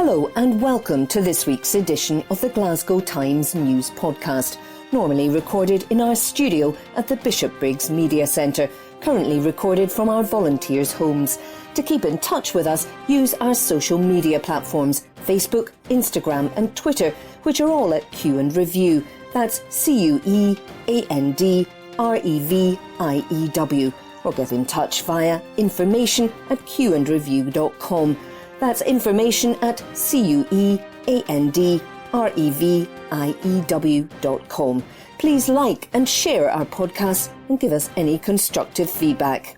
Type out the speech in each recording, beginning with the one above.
Hello and welcome to this week's edition of the Glasgow Times News Podcast, normally recorded in our studio at the Bishopbriggs Media Centre, currently recorded from our volunteers' homes. To keep in touch with us, use our social media platforms, Facebook, Instagram and Twitter, which are all at Q and Review. That's CUEANDREVIEW. Or get in touch via information@qandreview.com. That's information at CUEANDREVIEW.com. Please like and share our podcast and give us any constructive feedback.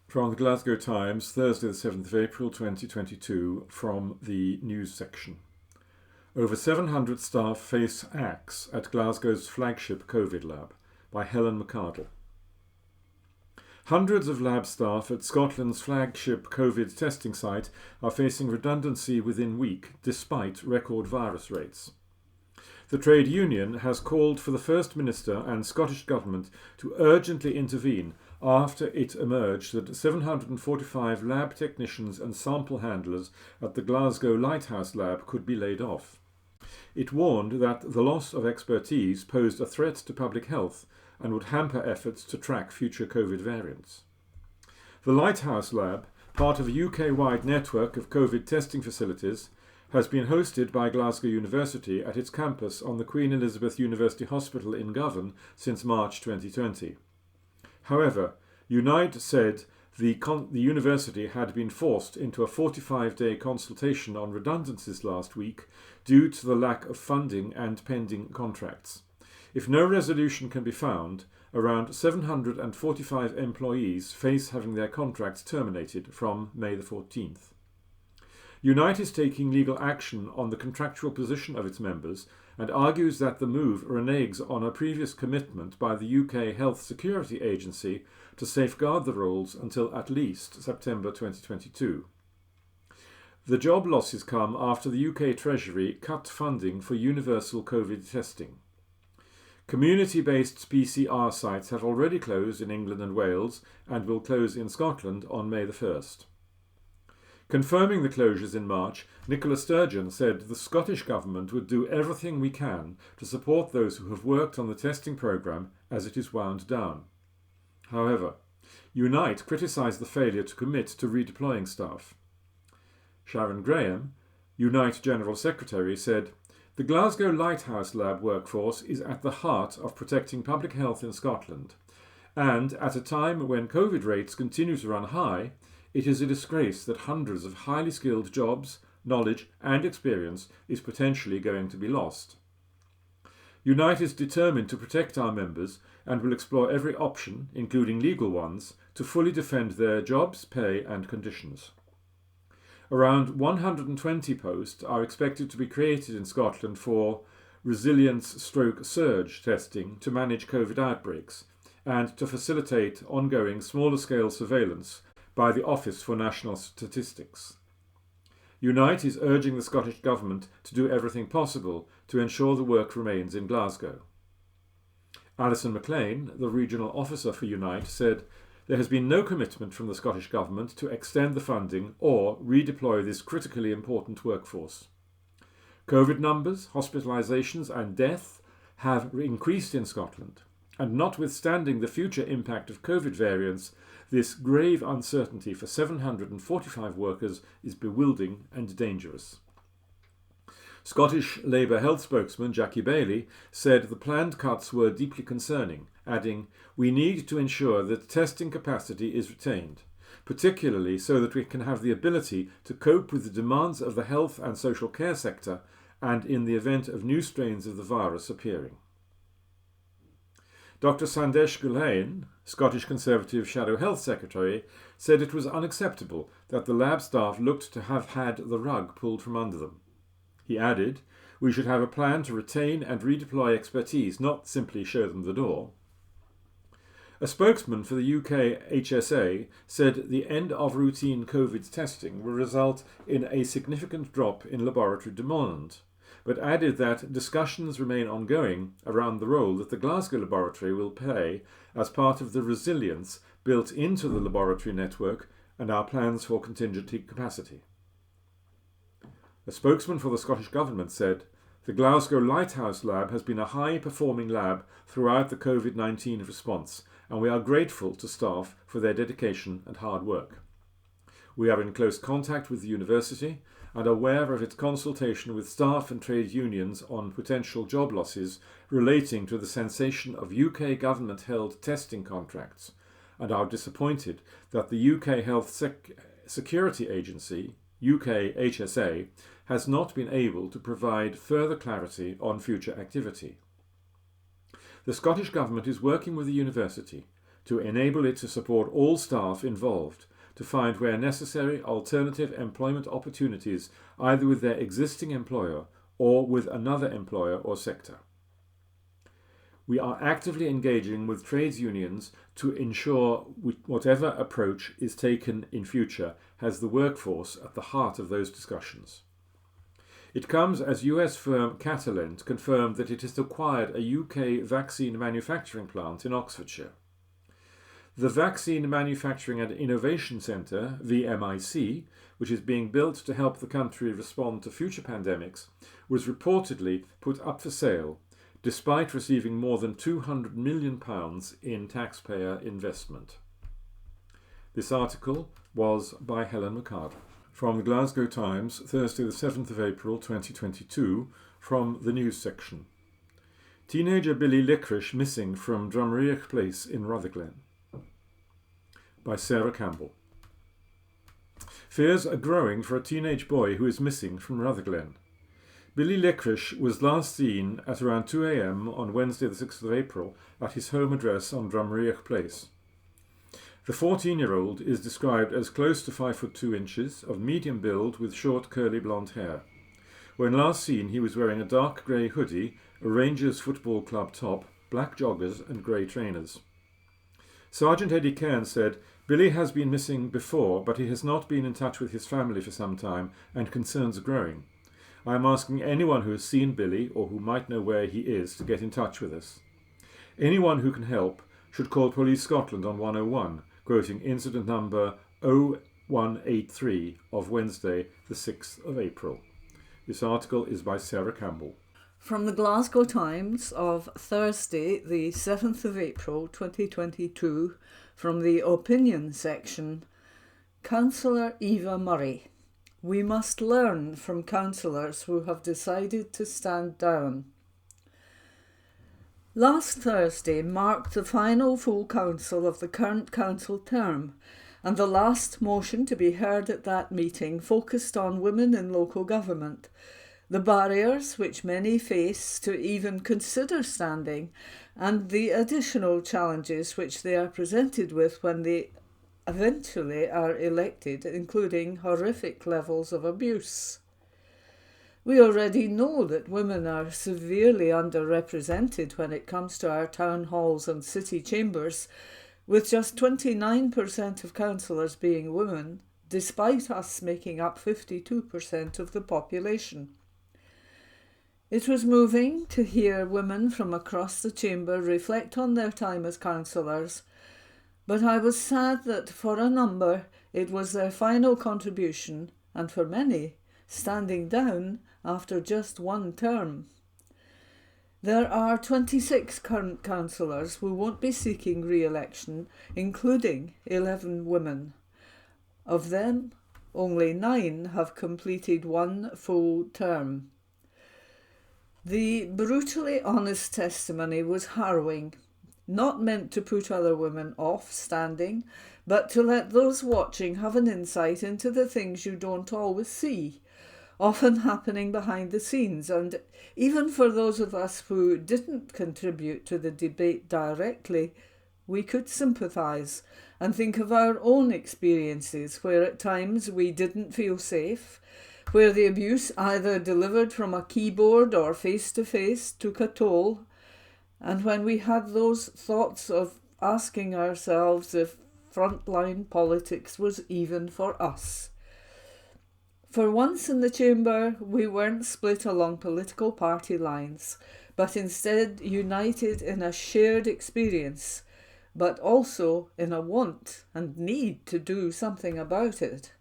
From the Glasgow Times, Thursday the 7th of April 2022, from the news section. Over 700 staff face axe at Glasgow's flagship COVID lab, by Helen McArdle. Hundreds of lab staff at Scotland's flagship COVID testing site are facing redundancy within week, despite record virus rates. The trade union has called for the First Minister and Scottish Government to urgently intervene after it emerged that 745 lab technicians and sample handlers at the Glasgow Lighthouse Lab could be laid off. It warned that the loss of expertise posed a threat to public health and would hamper efforts to track future COVID variants. The Lighthouse Lab, part of a UK-wide network of COVID testing facilities, has been hosted by Glasgow University at its campus on the Queen Elizabeth University Hospital in Govan since March 2020. However, Unite said the university had been forced into a 45-day consultation on redundancies last week due to the lack of funding and pending contracts. If no resolution can be found, around 745 employees face having their contracts terminated from May the 14th. Unite is taking legal action on the contractual position of its members and argues that the move reneges on a previous commitment by the UK Health Security Agency to safeguard the roles until at least September 2022. The job losses come after the UK Treasury cut funding for universal COVID testing. Community-based PCR sites have already closed in England and Wales and will close in Scotland on May the 1st. Confirming the closures in March, Nicola Sturgeon said the Scottish Government would do everything we can to support those who have worked on the testing programme as it is wound down. However, Unite criticised the failure to commit to redeploying staff. Sharon Graham, Unite General Secretary, said, "The Glasgow Lighthouse Lab workforce is at the heart of protecting public health in Scotland, and at a time when COVID rates continue to run high, it is a disgrace that hundreds of highly skilled jobs, knowledge and experience is potentially going to be lost. Unite is determined to protect our members and will explore every option, including legal ones, to fully defend their jobs, pay and conditions." Around 120 posts are expected to be created in Scotland for resilience/surge testing to manage COVID outbreaks and to facilitate ongoing smaller-scale surveillance by the Office for National Statistics. Unite is urging the Scottish Government to do everything possible to ensure the work remains in Glasgow. Alison McLean, the regional officer for Unite, said, "There has been no commitment from the Scottish Government to extend the funding or redeploy this critically important workforce. COVID numbers, hospitalisations and death have increased in Scotland, and notwithstanding the future impact of COVID variants, this grave uncertainty for 745 workers is bewildering and dangerous." Scottish Labour Health spokesman Jackie Bailey said the planned cuts were deeply concerning, adding, "We need to ensure that testing capacity is retained, particularly so that we can have the ability to cope with the demands of the health and social care sector and in the event of new strains of the virus appearing." Dr Sandesh Gulhane, Scottish Conservative Shadow Health Secretary, said it was unacceptable that the lab staff looked to have had the rug pulled from under them. He added, "We should have a plan to retain and redeploy expertise, not simply show them the door." A spokesman for the UK HSA said the end of routine COVID testing will result in a significant drop in laboratory demand, but added that discussions remain ongoing around the role that the Glasgow laboratory will play as part of the resilience built into the laboratory network and our plans for contingency capacity. A spokesman for the Scottish Government said, "The Glasgow Lighthouse Lab has been a high-performing lab throughout the COVID-19 response, and we are grateful to staff for their dedication and hard work. We are in close contact with the university and aware of its consultation with staff and trade unions on potential job losses relating to the cessation of UK government-held testing contracts, and are disappointed that the UK Health Security Agency, UK HSA, has not been able to provide further clarity on future activity. The Scottish Government is working with the university to enable it to support all staff involved to find where necessary alternative employment opportunities either with their existing employer or with another employer or sector. We are actively engaging with trades unions to ensure whatever approach is taken in future has the workforce at the heart of those discussions. It comes as US firm Catalent confirmed that it has acquired a UK vaccine manufacturing plant in Oxfordshire. The Vaccine Manufacturing and Innovation Centre, VMIC, which is being built to help the country respond to future pandemics, was reportedly put up for sale, despite receiving more than £200 million in taxpayer investment. This article was by Helen McCard. From the Glasgow Times, Thursday the 7th of April 2022, from the news section. Teenager Billy Licorice missing from Drumreach Place in Rutherglen. By Sarah Campbell. Fears are growing for a teenage boy who is missing from Rutherglen. Billy Licorice was last seen at around 2 a.m. on Wednesday the 6th of April at his home address on Drumreach Place. The 14-year-old is described as close to 5'2", of medium build with short curly blonde hair. When last seen he was wearing a dark grey hoodie, a Rangers Football Club top, black joggers and grey trainers. Sergeant Eddie Cairn said, "Billy has been missing before, but he has not been in touch with his family for some time and concerns are growing. I am asking anyone who has seen Billy or who might know where he is to get in touch with us. Anyone who can help should call Police Scotland on 101, quoting incident number 0183 of Wednesday the 6th of April. This article is by Sarah Campbell. From the Glasgow Times of Thursday the 7th of April 2022, from the opinion section, Councillor Eva Murray. We must learn from councillors who have decided to stand down. Last Thursday marked the final full council of the current council term, and the last motion to be heard at that meeting focused on women in local government, the barriers which many face to even consider standing, and the additional challenges which they are presented with when they eventually are elected, including horrific levels of abuse. We already know that women are severely underrepresented when it comes to our town halls and city chambers, with just 29% of councillors being women, despite us making up 52% of the population. It was moving to hear women from across the chamber reflect on their time as councillors, but I was sad that for a number it was their final contribution, and for many, standing down after just one term. There are 26 current councillors who won't be seeking re-election, including 11 women. Of them, only 9 have completed one full term. The brutally honest testimony was harrowing, not meant to put other women off standing, but to let those watching have an insight into the things you don't always see, often happening behind the scenes, and even for those of us who didn't contribute to the debate directly, we could sympathise and think of our own experiences where at times we didn't feel safe, where the abuse either delivered from a keyboard or face-to-face took a toll, and when we had those thoughts of asking ourselves if frontline politics was even for us. For once in the chamber, we weren't split along political party lines, but instead united in a shared experience, but also in a want and need to do something about it.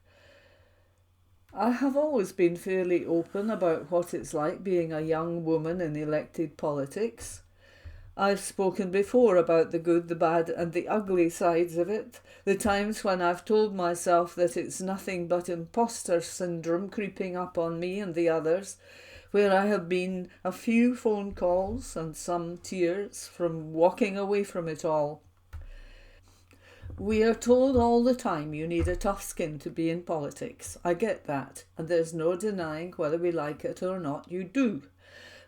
I have always been fairly open about what it's like being a young woman in elected politics. I've spoken before about the good, the bad and the ugly sides of it, the times when I've told myself that it's nothing but imposter syndrome creeping up on me and the others, where I have been a few phone calls and some tears from walking away from it all. We are told all the time you need a tough skin to be in politics. I get that, and there's no denying whether we like it or not, you do.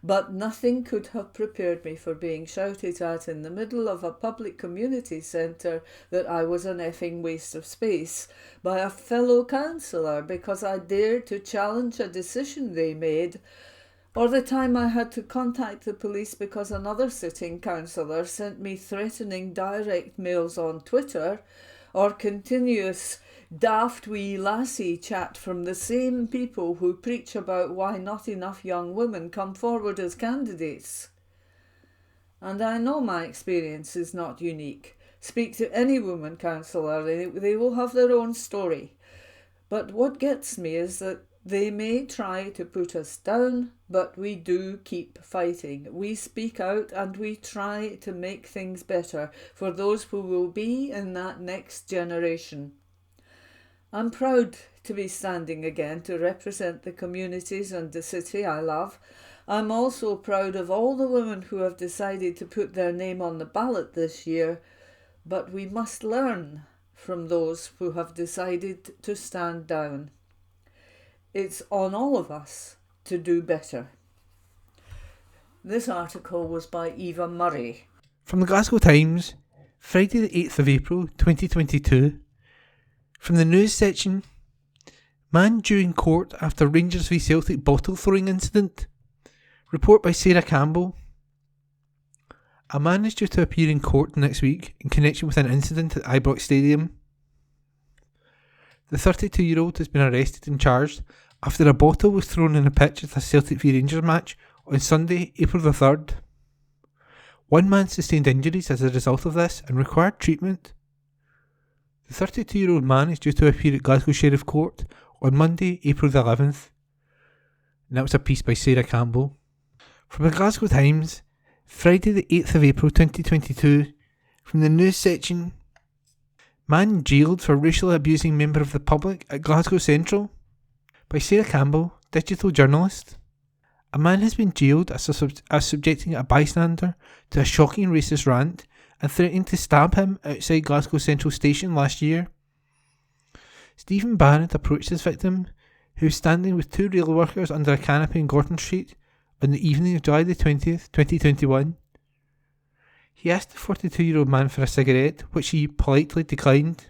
But nothing could have prepared me for being shouted at in the middle of a public community centre that I was an effing waste of space by a fellow councillor because I dared to challenge a decision they made, or the time I had to contact the police because another sitting councillor sent me threatening direct mails on Twitter, or continuous daft wee lassie chat from the same people who preach about why not enough young women come forward as candidates. And I know my experience is not unique. Speak to any woman councillor, they will have their own story. But what gets me is that they may try to put us down, but we do keep fighting. We speak out and we try to make things better for those who will be in that next generation. I'm proud to be standing again to represent the communities and the city I love. I'm also proud of all the women who have decided to put their name on the ballot this year, but we must learn from those who have decided to stand down. It's on all of us to do better. This article was by Eva Murray. From the Glasgow Times, Friday the 8th of April 2022. From the news section, man due in court after Rangers v Celtic bottle throwing incident. Report by Sarah Campbell. A man is due to appear in court next week in connection with an incident at Ibrox Stadium. The 32-year-old has been arrested and charged after a bottle was thrown in a pitch at a Celtic v Rangers match on Sunday, April the 3rd. One man sustained injuries as a result of this and required treatment. The 32-year-old man is due to appear at Glasgow Sheriff Court on Monday, April the 11th. And that was a piece by Sarah Campbell. From the Glasgow Times, Friday the 8th of April 2022, from the news section, man jailed for racially abusing member of the public at Glasgow Central, by Sarah Campbell, digital journalist. A man has been jailed as subjecting a bystander to a shocking racist rant and threatening to stab him outside Glasgow Central Station last year. Stephen Barrett approached his victim, who was standing with two rail workers under a canopy in Gorton Street on the evening of July the 20th, 2021. He asked the 42-year-old man for a cigarette, which he politely declined.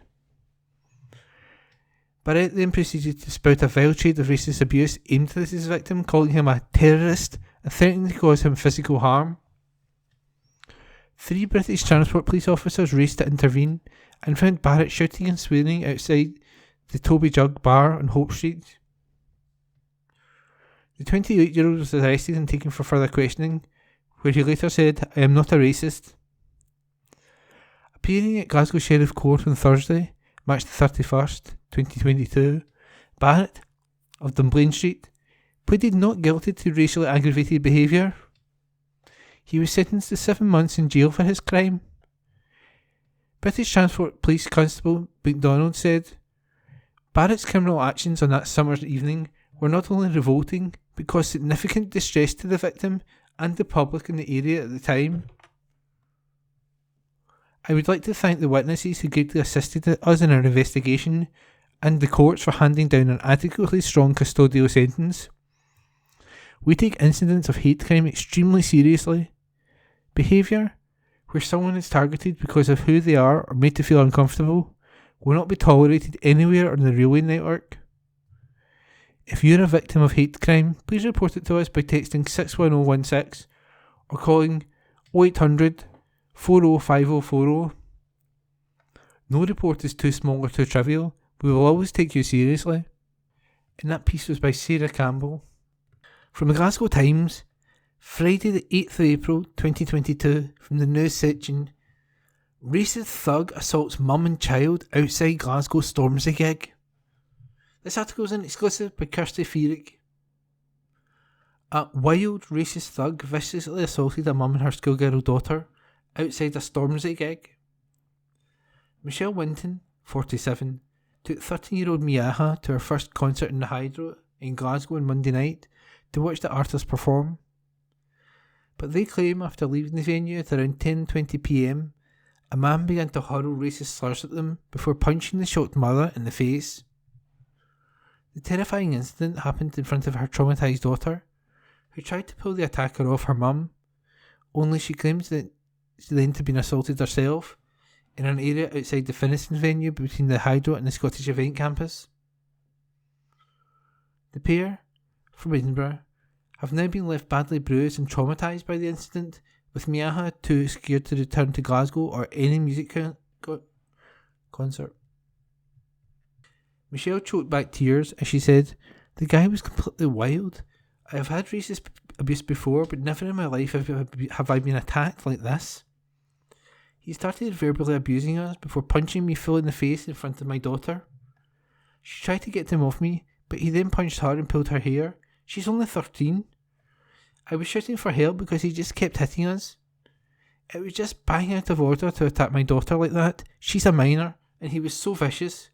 Barrett then proceeded to spout a vile trade of racist abuse aimed at his victim, calling him a terrorist and threatening to cause him physical harm. 3 British Transport Police officers raced to intervene and found Barrett shouting and swearing outside the Toby Jug bar on Hope Street. The 28-year-old was arrested and taken for further questioning, where he later said, "I am not a racist." Appearing at Glasgow Sheriff Court on Thursday, March the 31st, 2022, Barrett, of Dunblane Street, pleaded not guilty to racially aggravated behaviour. He was sentenced to 7 months in jail for his crime. British Transport Police Constable MacDonald said, Barrett's criminal actions on that summer's evening were not only revolting, but caused significant distress to the victim and the public in the area at the time. I would like to thank the witnesses who greatly assisted us in our investigation and the courts for handing down an adequately strong custodial sentence. We take incidents of hate crime extremely seriously. Behaviour, where someone is targeted because of who they are or made to feel uncomfortable, will not be tolerated anywhere on the railway network. If you are a victim of hate crime, please report it to us by texting 61016 or calling 0800 405040. No report is too small or too trivial. We will always take you seriously. And that piece was by Sarah Campbell. From the Glasgow Times, Friday the 8th of April 2022, from the news section, racist thug assaults mum and child outside Glasgow Stormzy gig. This article is an exclusive by Kirsty Feerick. A wild racist thug viciously assaulted a mum and her schoolgirl daughter outside a Stormzy gig. Michelle Winton, 47, took 13-year-old Miaha to her first concert in the Hydro in Glasgow on Monday night to watch the artist perform. But they claim after leaving the venue at around 10:20pm, a man began to hurl racist slurs at them before punching the shocked mother in the face. The terrifying incident happened in front of her traumatised daughter, who tried to pull the attacker off her mum, only she claims that she then had been assaulted herself in an area outside the Finiston venue between the Hydro and the Scottish Event Campus. The pair, from Edinburgh, have now been left badly bruised and traumatised by the incident, with Miaha too scared to return to Glasgow or any music concert. Michelle choked back tears as she said, "The guy was completely wild. I have had racist abuse before, but never in my life have I been attacked like this. He started verbally abusing us before punching me full in the face in front of my daughter. She tried to get him off me, but he then punched her and pulled her hair. She's only 13. I was shouting for help because he just kept hitting us. It was just bang out of order to attack my daughter like that. She's a minor, and he was so vicious.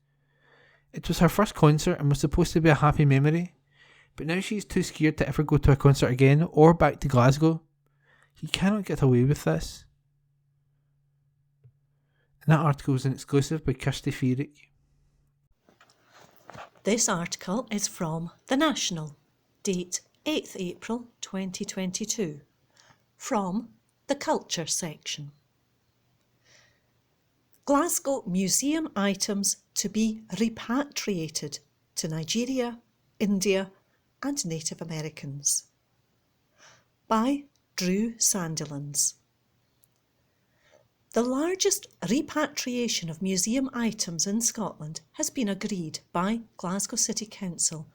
It was her first concert and was supposed to be a happy memory, but now she's too scared to ever go to a concert again or back to Glasgow. He cannot get away with this." And that article is an exclusive by Kirsty Feerick. This article is from The National, date 8th April 2022, from the Culture section. Glasgow museum items to be repatriated to Nigeria, India and Native Americans. By Drew Sandilands. The largest repatriation of museum items in Scotland has been agreed by Glasgow City Council,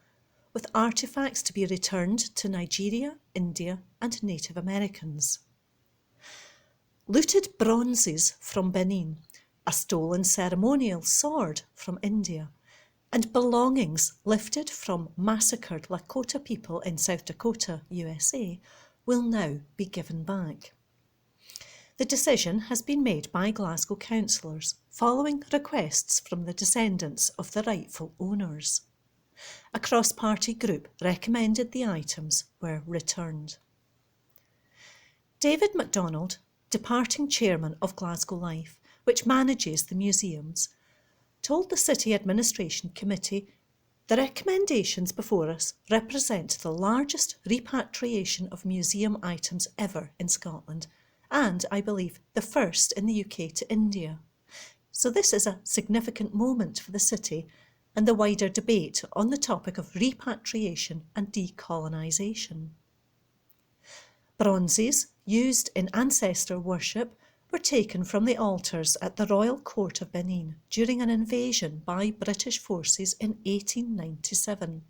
with artefacts to be returned to Nigeria, India and Native Americans. Looted bronzes from Benin, a stolen ceremonial sword from India, and belongings lifted from massacred Lakota people in South Dakota, USA, will now be given back. The decision has been made by Glasgow councillors following requests from the descendants of the rightful owners. A cross-party group recommended the items were returned. David MacDonald, departing chairman of Glasgow Life, which manages the museums, told the City Administration Committee, "The recommendations before us represent the largest repatriation of museum items ever in Scotland, and, I believe, the first in the UK to India. So this is a significant moment for the City and the wider debate on the topic of repatriation and decolonisation." Bronzes used in ancestor worship were taken from the altars at the Royal Court of Benin during an invasion by British forces in 1897.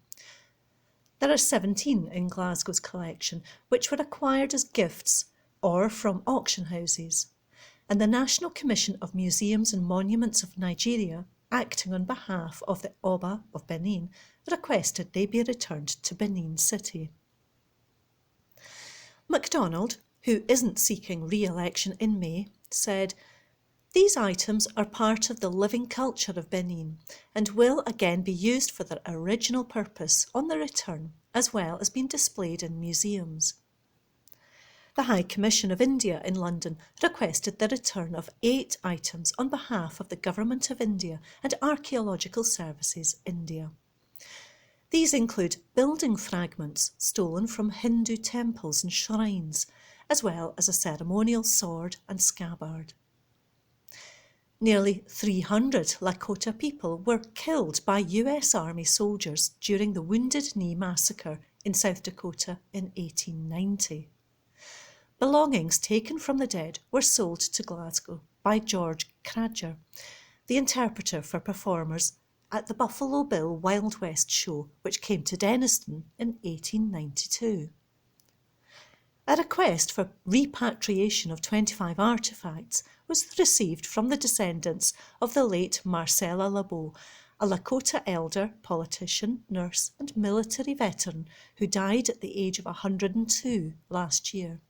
There are 17 in Glasgow's collection, which were acquired as gifts or from auction houses, and the National Commission of Museums and Monuments of Nigeria, acting on behalf of the Oba of Benin, requested they be returned to Benin City. MacDonald, who isn't seeking re-election in May, said, "These items are part of the living culture of Benin and will again be used for their original purpose on the return, as well as being displayed in museums." The High Commission of India in London requested the return of 8 items on behalf of the Government of India and Archaeological Services India. These include building fragments stolen from Hindu temples and shrines, as well as a ceremonial sword and scabbard. Nearly 300 Lakota people were killed by US Army soldiers during the Wounded Knee Massacre in South Dakota in 1890. Belongings taken from the dead were sold to Glasgow by George Cradger, the interpreter for performers at the Buffalo Bill Wild West show, which came to Denniston in 1892. A request for repatriation of 25 artefacts was received from the descendants of the late Marcella Lebeau, a Lakota elder, politician, nurse and military veteran who died at the age of 102 last year.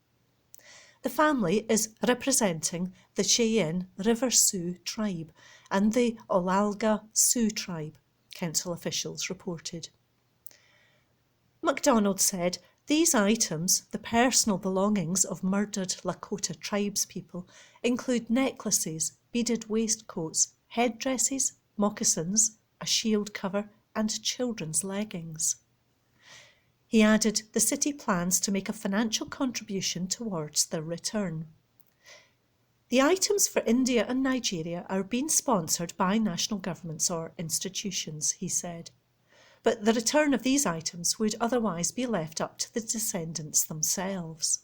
The family is representing the Cheyenne River Sioux tribe and the Olalga Sioux tribe, council officials reported. MacDonald said these items, the personal belongings of murdered Lakota tribespeople, include necklaces, beaded waistcoats, headdresses, moccasins, a shield cover and children's leggings. He added the city plans to make a financial contribution towards their return. The items for India and Nigeria are being sponsored by national governments or institutions, he said. But the return of these items would otherwise be left up to the descendants themselves.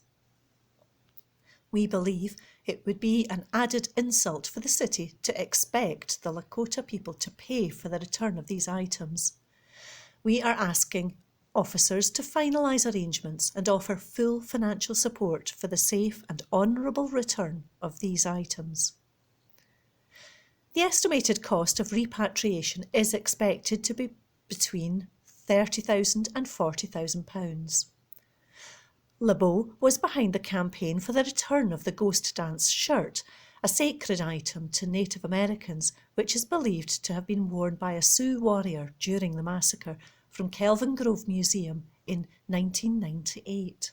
We believe it would be an added insult for the city to expect the Lakota people to pay for the return of these items. We are asking officers to finalise arrangements and offer full financial support for the safe and honourable return of these items. The estimated cost of repatriation is expected to be between £30,000 and £40,000. LeBeau was behind the campaign for the return of the ghost dance shirt, a sacred item to Native Americans which is believed to have been worn by a Sioux warrior during the massacre from Kelvin Grove Museum in 1998.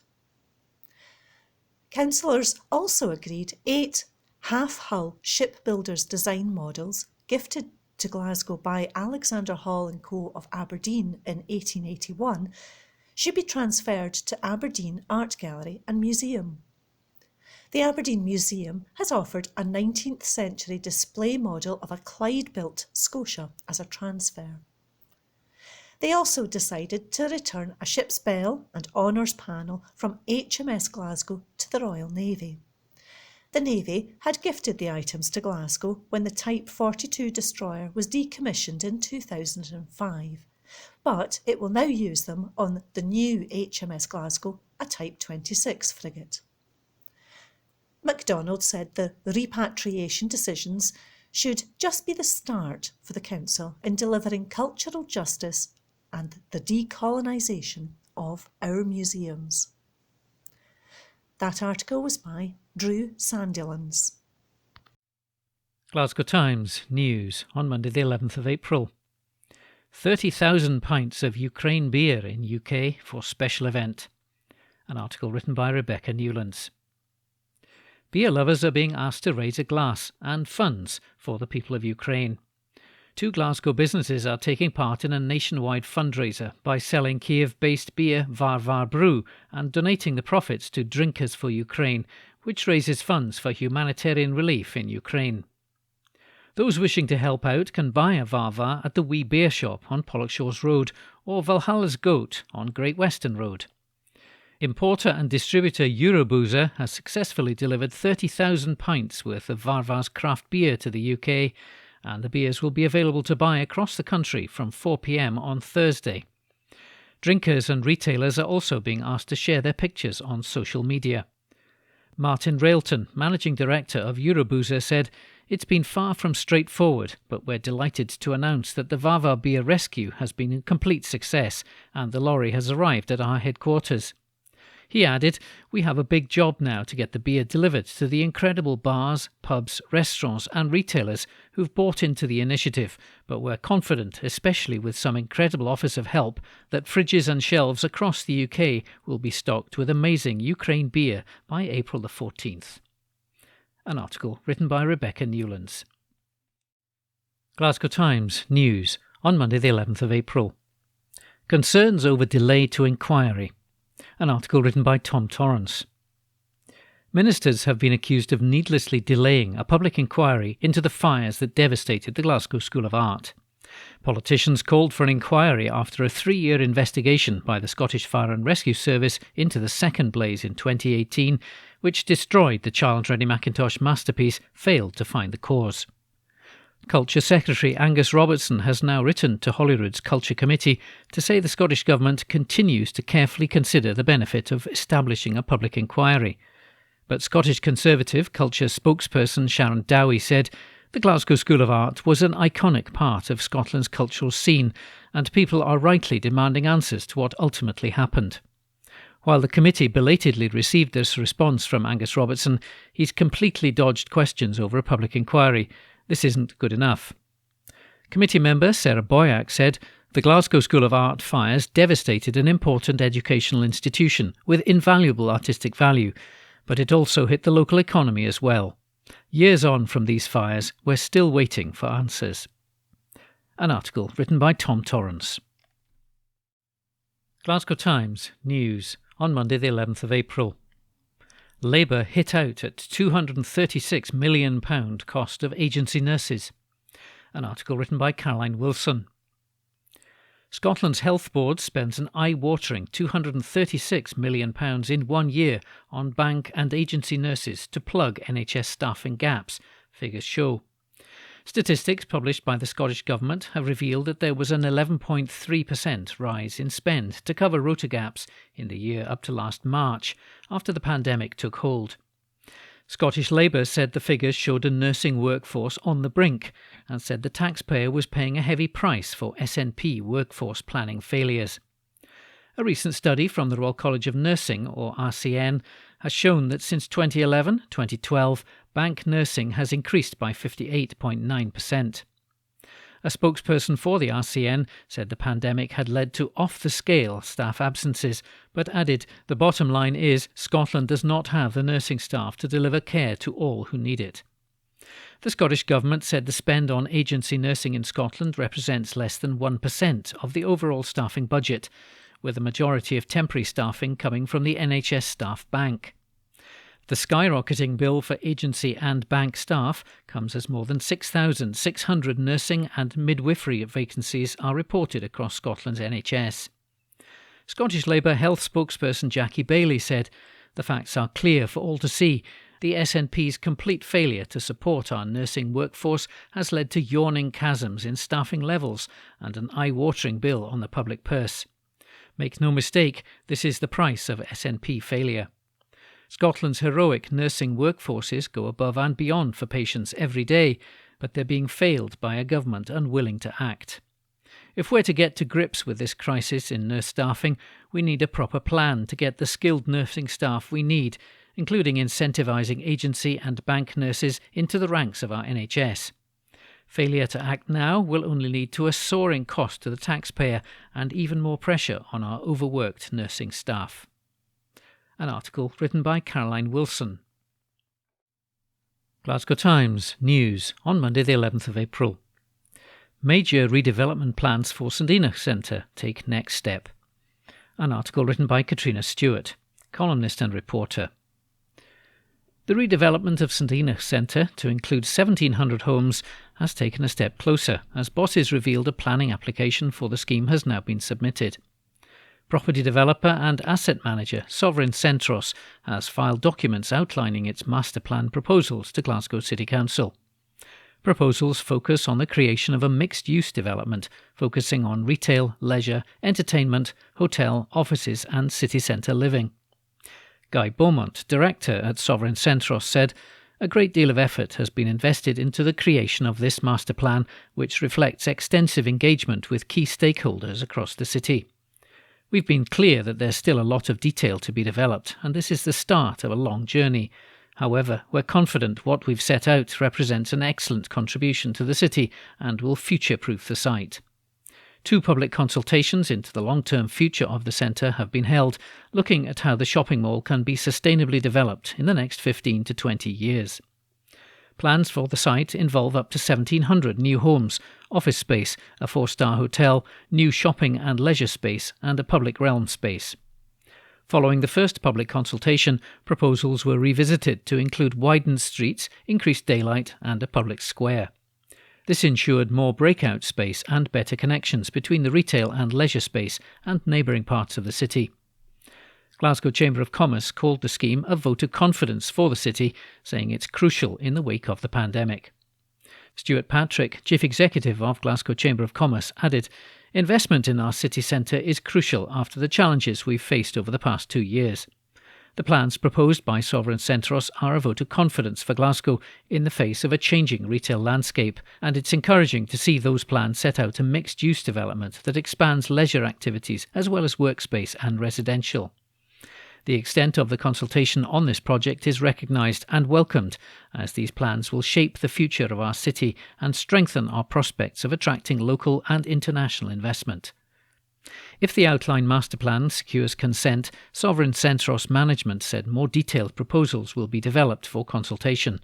Councillors also agreed 8 half-hull shipbuilders' design models gifted to Glasgow by Alexander Hall & Co. of Aberdeen in 1881 should be transferred to Aberdeen Art Gallery and Museum. The Aberdeen Museum has offered a 19th century display model of a Clyde-built Scotia as a transfer. They also decided to return a ship's bell and honours panel from HMS Glasgow to the Royal Navy. The Navy had gifted the items to Glasgow when the Type 42 destroyer was decommissioned in 2005, but it will now use them on the new HMS Glasgow, a Type 26 frigate. MacDonald said the repatriation decisions should just be the start for the Council in delivering cultural justice and the decolonisation of our museums. That article was by Drew Sandilands. Glasgow Times News on Monday the 11th of April. 30,000 pints of Ukraine beer in UK for special event. An article written by Rebecca Newlands. Beer lovers are being asked to raise a glass and funds for the people of Ukraine. 2 Glasgow businesses are taking part in a nationwide fundraiser by selling Kiev-based beer Varvar Brew and donating the profits to Drinkers for Ukraine, which raises funds for humanitarian relief in Ukraine. Those wishing to help out can buy a Varvar at the Wee Beer Shop on Pollokshaws Road or Valhalla's Goat on Great Western Road. Importer and distributor Euroboozer has successfully delivered 30,000 pints worth of Varvar's craft beer to the UK, and the beers will be available to buy across the country from 4 p.m. on Thursday. Drinkers and retailers are also being asked to share their pictures on social media. Martin Railton, managing director of Euroboozer, said, "It's been far from straightforward, but we're delighted to announce that the Varvar beer rescue has been a complete success and the lorry has arrived at our headquarters." He added, "We have a big job now to get the beer delivered to the incredible bars, pubs, restaurants and retailers who've bought into the initiative, but we're confident, especially with some incredible offers of help, that fridges and shelves across the UK will be stocked with amazing Ukraine beer by April the 14th. An article written by Rebecca Newlands. Glasgow Times News on Monday the 11th of April. Concerns over delay to inquiry. An article written by Tom Torrance. Ministers have been accused of needlessly delaying a public inquiry into the fires that devastated the Glasgow School of Art. Politicians called for an inquiry after a 3-year investigation by the Scottish Fire and Rescue Service into the second blaze in 2018, which destroyed the Child's-Ready Macintosh masterpiece, failed to find the cause. Culture Secretary Angus Robertson has now written to Holyrood's Culture Committee to say the Scottish Government continues to carefully consider the benefit of establishing a public inquiry. But Scottish Conservative Culture spokesperson Sharon Dowie said, The Glasgow School of Art was an iconic part of Scotland's cultural scene, and people are rightly demanding answers to what ultimately happened. While the committee belatedly received this response from Angus Robertson, he's completely dodged questions over a public inquiry. This isn't good enough. Committee member Sarah Boyack said, "The Glasgow School of Art fires devastated an important educational institution with invaluable artistic value, but it also hit the local economy as well. Years on from these fires, we're still waiting for answers." An article written by Tom Torrance. Glasgow Times News on Monday the 11th of April. Labour hit out at £236 million cost of agency nurses. An article written by Caroline Wilson. Scotland's Health Board spends an eye-watering £236 million in 1 year on bank and agency nurses to plug NHS staffing gaps, figures show. Statistics published by the Scottish Government have revealed that there was an 11.3% rise in spend to cover rota gaps in the year up to last March, after the pandemic took hold. Scottish Labour said the figures showed a nursing workforce on the brink and said the taxpayer was paying a heavy price for SNP workforce planning failures. A recent study from the Royal College of Nursing, or RCN, has shown that since 2011-2012, bank nursing has increased by 58.9%. A spokesperson for the RCN said the pandemic had led to off-the-scale staff absences, but added the bottom line is Scotland does not have the nursing staff to deliver care to all who need it. The Scottish Government said the spend on agency nursing in Scotland represents less than 1% of the overall staffing budget, with the majority of temporary staffing coming from the NHS Staff Bank. The skyrocketing bill for agency and bank staff comes as more than 6,600 nursing and midwifery vacancies are reported across Scotland's NHS. Scottish Labour Health spokesperson Jackie Bailey said, "The facts are clear for all to see. The SNP's complete failure to support our nursing workforce has led to yawning chasms in staffing levels and an eye-watering bill on the public purse. Make no mistake, this is the price of SNP failure. Scotland's heroic nursing workforces go above and beyond for patients every day, but they're being failed by a government unwilling to act. If we're to get to grips with this crisis in nurse staffing, we need a proper plan to get the skilled nursing staff we need, including incentivising agency and bank nurses into the ranks of our NHS. Failure to act now will only lead to a soaring cost to the taxpayer and even more pressure on our overworked nursing staff." An article written by Caroline Wilson. Glasgow Times News on Monday the 11th of April. Major redevelopment plans for St Enoch Centre take next step. An article written by Katrina Stewart, columnist and reporter. The redevelopment of St Enoch Centre to include 1,700 homes has taken a step closer, as bosses revealed a planning application for the scheme has now been submitted. Property developer and asset manager Sovereign Centros has filed documents outlining its master plan proposals to Glasgow City Council. Proposals focus on the creation of a mixed-use development, focusing on retail, leisure, entertainment, hotel, offices and city centre living. Guy Beaumont, director at Sovereign Centros, said, "A great deal of effort has been invested into the creation of this master plan, which reflects extensive engagement with key stakeholders across the city. We've been clear that there's still a lot of detail to be developed, and this is the start of a long journey. However, we're confident what we've set out represents an excellent contribution to the city and will future-proof the site." 2 public consultations into the long-term future of the centre have been held, looking at how the shopping mall can be sustainably developed in the next 15 to 20 years. Plans for the site involve up to 1,700 new homes, office space, a 4-star hotel, new shopping and leisure space, and a public realm space. Following the first public consultation, proposals were revisited to include widened streets, increased daylight, and a public square. This ensured more breakout space and better connections between the retail and leisure space and neighbouring parts of the city. Glasgow Chamber of Commerce called the scheme a vote of confidence for the city, saying it's crucial in the wake of the pandemic. Stuart Patrick, Chief Executive of Glasgow Chamber of Commerce, added, "Investment in our city centre is crucial after the challenges we've faced over the past 2 years. The plans proposed by Sovereign Centros are a vote of confidence for Glasgow in the face of a changing retail landscape, and it's encouraging to see those plans set out a mixed-use development that expands leisure activities as well as workspace and residential. The extent of the consultation on this project is recognised and welcomed, as these plans will shape the future of our city and strengthen our prospects of attracting local and international investment. If the outline master plan secures consent, Sovereign Centros management said more detailed proposals will be developed for consultation.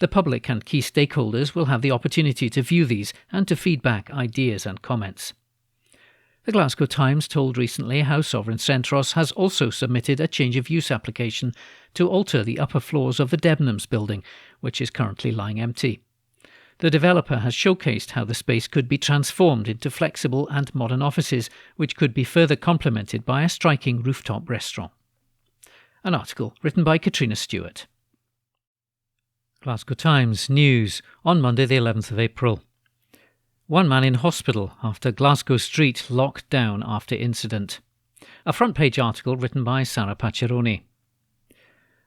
The public and key stakeholders will have the opportunity to view these and to feed back ideas and comments. The Glasgow Times told recently how Sovereign Centros has also submitted a change of use application to alter the upper floors of the Debenhams building, which is currently lying empty. The developer has showcased how the space could be transformed into flexible and modern offices, which could be further complemented by a striking rooftop restaurant. An article written by Katrina Stewart. Glasgow Times News on Monday the 11th of April. One man in hospital after Glasgow street locked down after incident. A front page article written by Sarah Pacciaroni.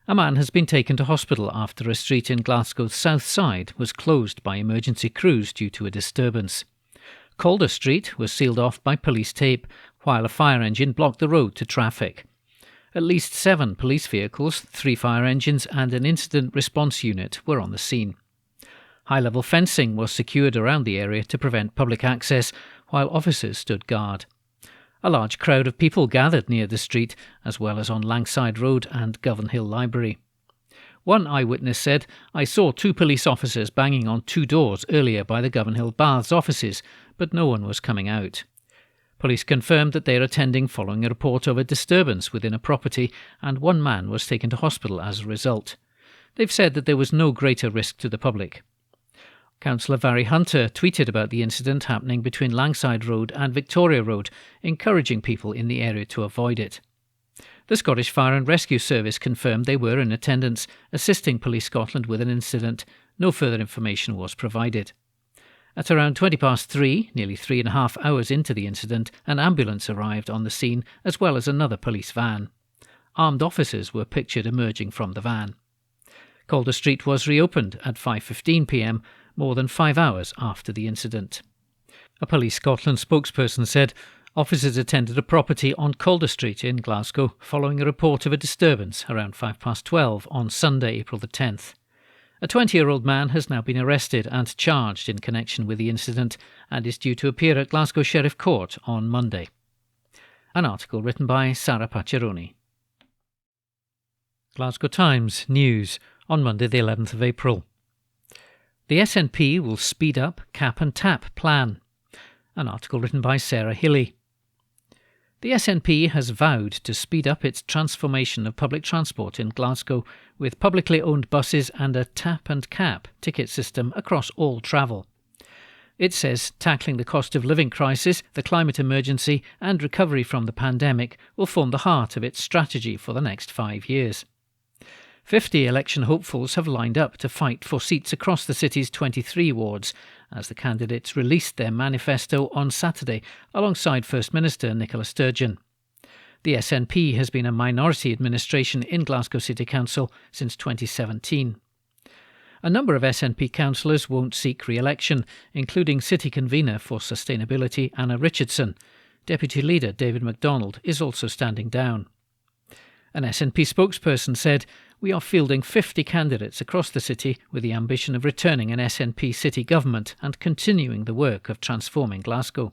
A man has been taken to hospital after a street in Glasgow's south side was closed by emergency crews due to a disturbance. Calder Street was sealed off by police tape, while a fire engine blocked the road to traffic. At least 7 police vehicles, 3 fire engines and an incident response unit were on the scene. High-level fencing was secured around the area to prevent public access, while officers stood guard. A large crowd of people gathered near the street, as well as on Langside Road and Govanhill Library. One eyewitness said, "I saw 2 police officers banging on 2 doors earlier by the Govanhill Baths offices, but no one was coming out." Police confirmed that they are attending following a report of a disturbance within a property, and 1 man was taken to hospital as a result. They've said that there was no greater risk to the public. Councillor Barry Hunter tweeted about the incident happening between Langside Road and Victoria Road, encouraging people in the area to avoid it. The Scottish Fire and Rescue Service confirmed they were in attendance, assisting Police Scotland with an incident. No further information was provided. At around 3:20, nearly 3.5 hours into the incident, an ambulance arrived on the scene, as well as another police van. Armed officers were pictured emerging from the van. Calder Street was reopened at 5:15 p.m, more than 5 hours after the incident. A Police Scotland spokesperson said officers attended a property on Calder Street in Glasgow following a report of a disturbance around 12:05 on Sunday, April the 10th. A 20-year-old man has now been arrested and charged in connection with the incident and is due to appear at Glasgow Sheriff Court on Monday. An article written by Sarah Pacciaroni. Glasgow Times News on Monday the 11th of April. The SNP will speed up cap and tap plan. An article written by Sarah Hilly. The SNP has vowed to speed up its transformation of public transport in Glasgow with publicly owned buses and a tap and cap ticket system across all travel. It says tackling the cost of living crisis, the climate emergency and recovery from the pandemic will form the heart of its strategy for the next 5 years. 50 election hopefuls have lined up to fight for seats across the city's 23 wards as the candidates released their manifesto on Saturday alongside First Minister Nicola Sturgeon. The SNP has been a minority administration in Glasgow City Council since 2017. A number of SNP councillors won't seek re-election, including City Convener for Sustainability Anna Richardson. Deputy Leader David MacDonald is also standing down. An SNP spokesperson said, "We are fielding 50 candidates across the city with the ambition of returning an SNP city government and continuing the work of transforming Glasgow.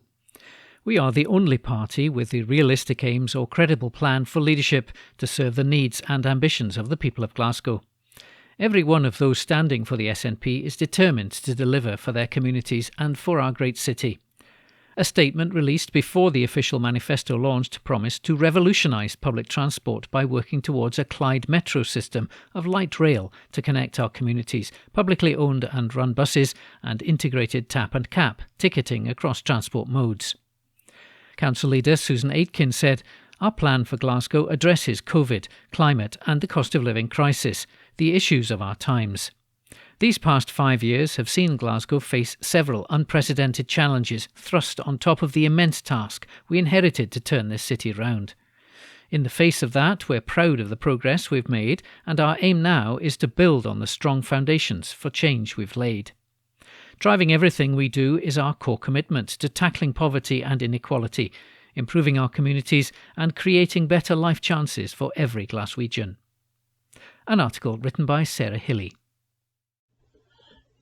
We are the only party with the realistic aims or credible plan for leadership to serve the needs and ambitions of the people of Glasgow. Every one of those standing for the SNP is determined to deliver for their communities and for our great city." A statement released before the official manifesto launched promised to revolutionise public transport by working towards a Clyde Metro system of light rail to connect our communities, publicly owned and run buses and integrated tap and cap ticketing across transport modes. Council leader Susan Aitken said, "Our plan for Glasgow addresses COVID, climate and the cost of living crisis, the issues of our times. These past 5 years have seen Glasgow face several unprecedented challenges thrust on top of the immense task we inherited to turn this city round. In the face of that, we're proud of the progress we've made, and our aim now is to build on the strong foundations for change we've laid. Driving everything we do is our core commitment to tackling poverty and inequality, improving our communities and creating better life chances for every Glaswegian. An article written by Sarah Hilly.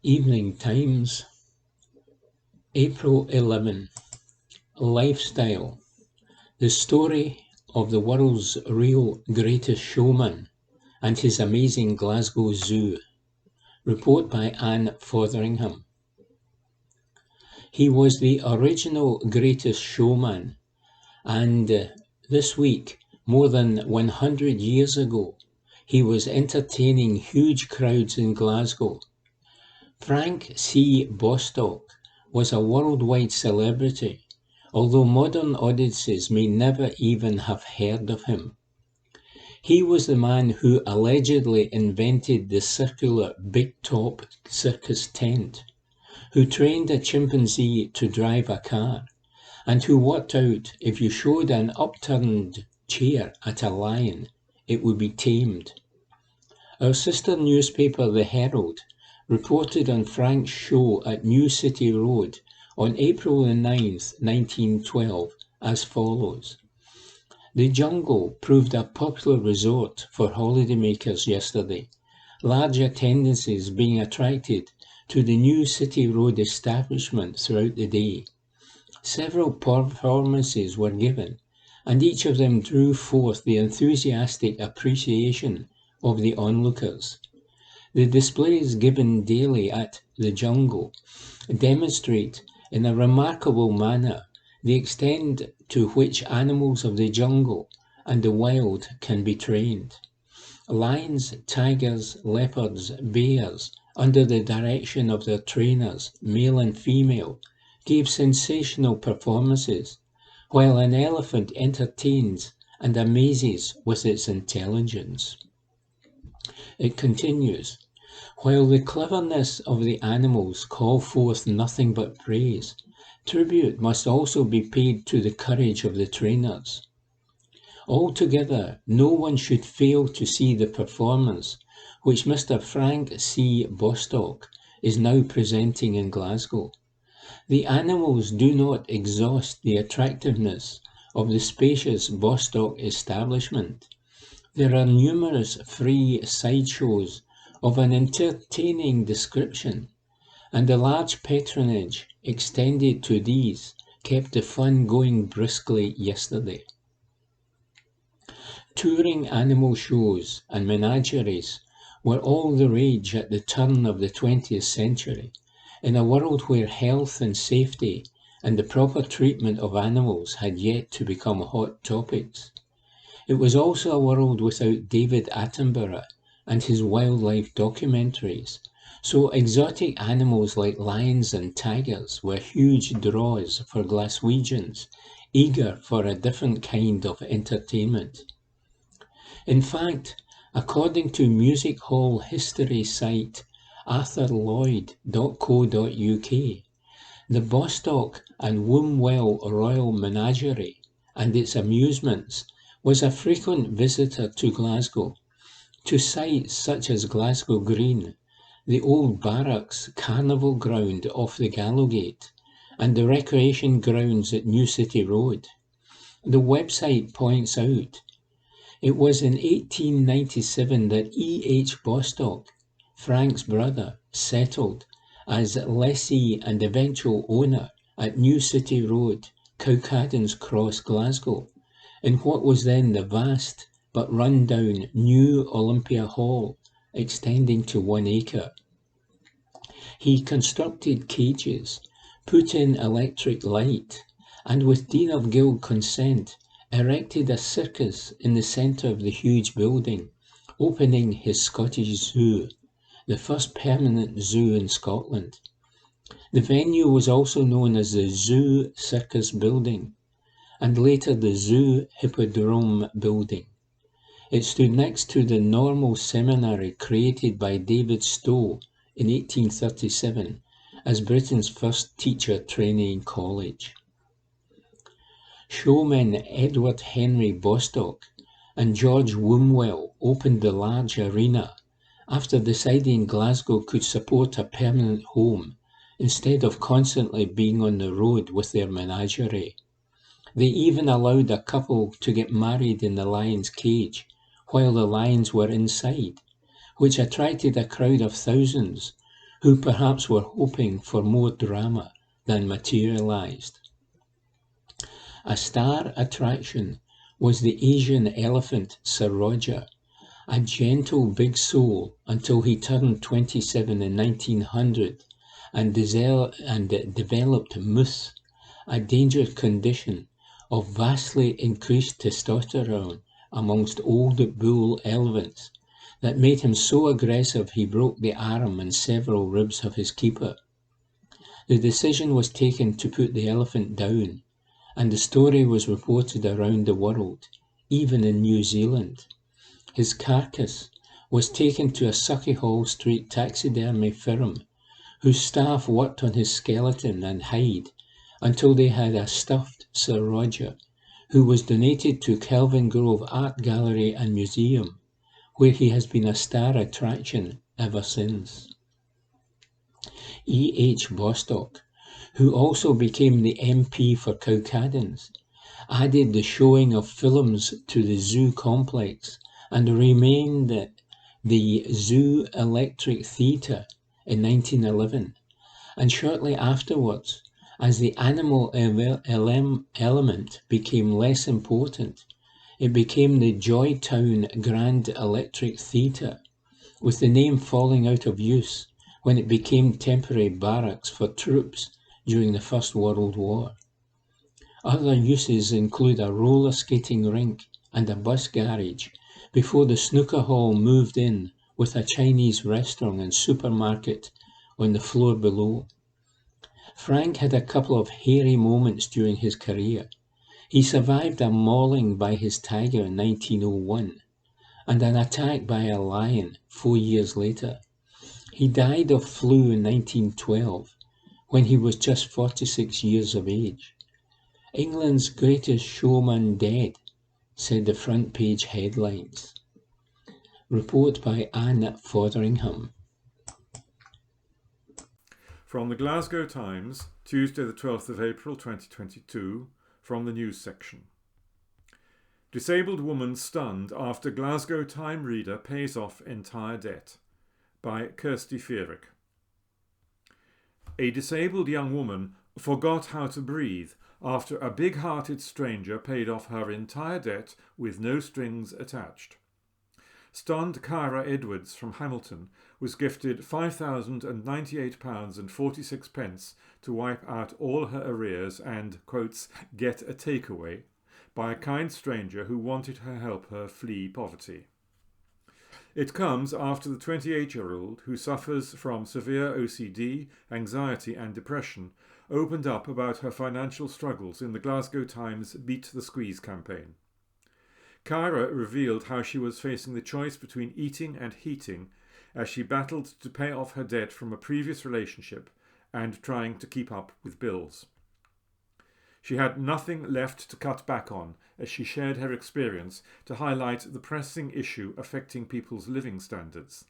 Evening Times, April 11. Lifestyle. The story of the world's real greatest showman and his amazing Glasgow Zoo. Report by Anne Fotheringham. He was the original greatest showman, and this week, more than 100 years ago, he was entertaining huge crowds in Glasgow. Frank C. Bostock was a worldwide celebrity, although modern audiences may never even have heard of him. He was the man who allegedly invented the circular big-top circus tent, who trained a chimpanzee to drive a car, and who worked out if you showed an upturned chair at a lion, it would be tamed. Our sister newspaper, The Herald, reported on Frank's show at New City Road on April 9th, 1912, as follows. The jungle proved a popular resort for holidaymakers yesterday, large attendances being attracted to the New City Road establishment throughout the day. Several performances were given, and each of them drew forth the enthusiastic appreciation of the onlookers. The displays given daily at the jungle demonstrate in a remarkable manner the extent to which animals of the jungle and the wild can be trained. Lions, tigers, leopards, bears, under the direction of their trainers, male and female, gave sensational performances, while an elephant entertains and amazes with its intelligence. It continues, while the cleverness of the animals call forth nothing but praise, tribute must also be paid to the courage of the trainers. Altogether, no one should fail to see the performance which Mr. Frank C. Bostock is now presenting in Glasgow. The animals do not exhaust the attractiveness of the spacious Bostock establishment. There are numerous free sideshows of an entertaining description, and the large patronage extended to these kept the fun going briskly yesterday. Touring animal shows and menageries were all the rage at the turn of the 20th century, in a world where health and safety and the proper treatment of animals had yet to become hot topics. It was also a world without David Attenborough and his wildlife documentaries, so exotic animals like lions and tigers were huge draws for Glaswegians, eager for a different kind of entertainment. In fact, according to music hall history site arthurlloyd.co.uk, the Bostock and Wombwell Royal Menagerie and its amusements was a frequent visitor to Glasgow, to sites such as Glasgow Green, the old barracks carnival ground off the Gallowgate, and the recreation grounds at New City Road. The website points out, it was in 1897 that E. H. Bostock, Frank's brother, settled as lessee and eventual owner at New City Road, Cowcaddens Cross, Glasgow, in what was then the vast but run-down new Olympia Hall, extending to 1 acre. He constructed cages, put in electric light, and with Dean of Guild consent, erected a circus in the centre of the huge building, opening his Scottish Zoo, the first permanent zoo in Scotland. The venue was also known as the Zoo Circus Building, and later the Zoo Hippodrome Building. It stood next to the Normal Seminary created by David Stowe in 1837 as Britain's first teacher training college. Showman Edward Henry Bostock and George Wombwell opened the large arena after deciding Glasgow could support a permanent home instead of constantly being on the road with their menagerie. They even allowed a couple to get married in the lion's cage while the lions were inside, which attracted a crowd of thousands who perhaps were hoping for more drama than materialised. A star attraction was the Asian elephant Sir Roger, a gentle big soul until he turned 27 in 1900 and developed moose, a dangerous condition of vastly increased testosterone amongst old bull elephants that made him so aggressive he broke the arm and several ribs of his keeper. The decision was taken to put the elephant down, and the story was reported around the world, even in New Zealand. His carcass was taken to a Sauchiehall Street taxidermy firm, whose staff worked on his skeleton and hide until they had a stuffed Sir Roger, who was donated to Kelvin Grove Art Gallery and Museum, where he has been a star attraction ever since. E. H. Bostock, who also became the MP for Cowcaddens, added the showing of films to the zoo complex and renamed the Zoo Electric Theatre in 1911, and shortly afterwards, as the animal element became less important, it became the Joytown Grand Electric Theatre, with the name falling out of use when it became temporary barracks for troops during the First World War. Other uses include a roller skating rink and a bus garage before the snooker hall moved in with a Chinese restaurant and supermarket on the floor below. Frank had a couple of hairy moments during his career. He survived a mauling by his tiger in 1901 and an attack by a lion 4 years later. He died of flu in 1912 when he was just 46 years of age. England's greatest showman dead, said the front page headlines. Report by Anne Fotheringham. From the Glasgow Times, Tuesday the 12th of April 2022, from the news section. Disabled woman stunned after Glasgow Time reader pays off entire debt, by Kirsty Feerick. A disabled young woman forgot how to breathe after a big-hearted stranger paid off her entire debt with no strings attached. Stunned Kyra Edwards from Hamilton was gifted £5,098.46 to wipe out all her arrears and, quotes, get a takeaway by a kind stranger who wanted to help her flee poverty. It comes after the 28-year-old, who suffers from severe OCD, anxiety and depression, opened up about her financial struggles in the Glasgow Times Beat the Squeeze campaign. Kyra revealed how she was facing the choice between eating and heating as she battled to pay off her debt from a previous relationship and trying to keep up with bills. She had nothing left to cut back on as she shared her experience to highlight the pressing issue affecting people's living standards.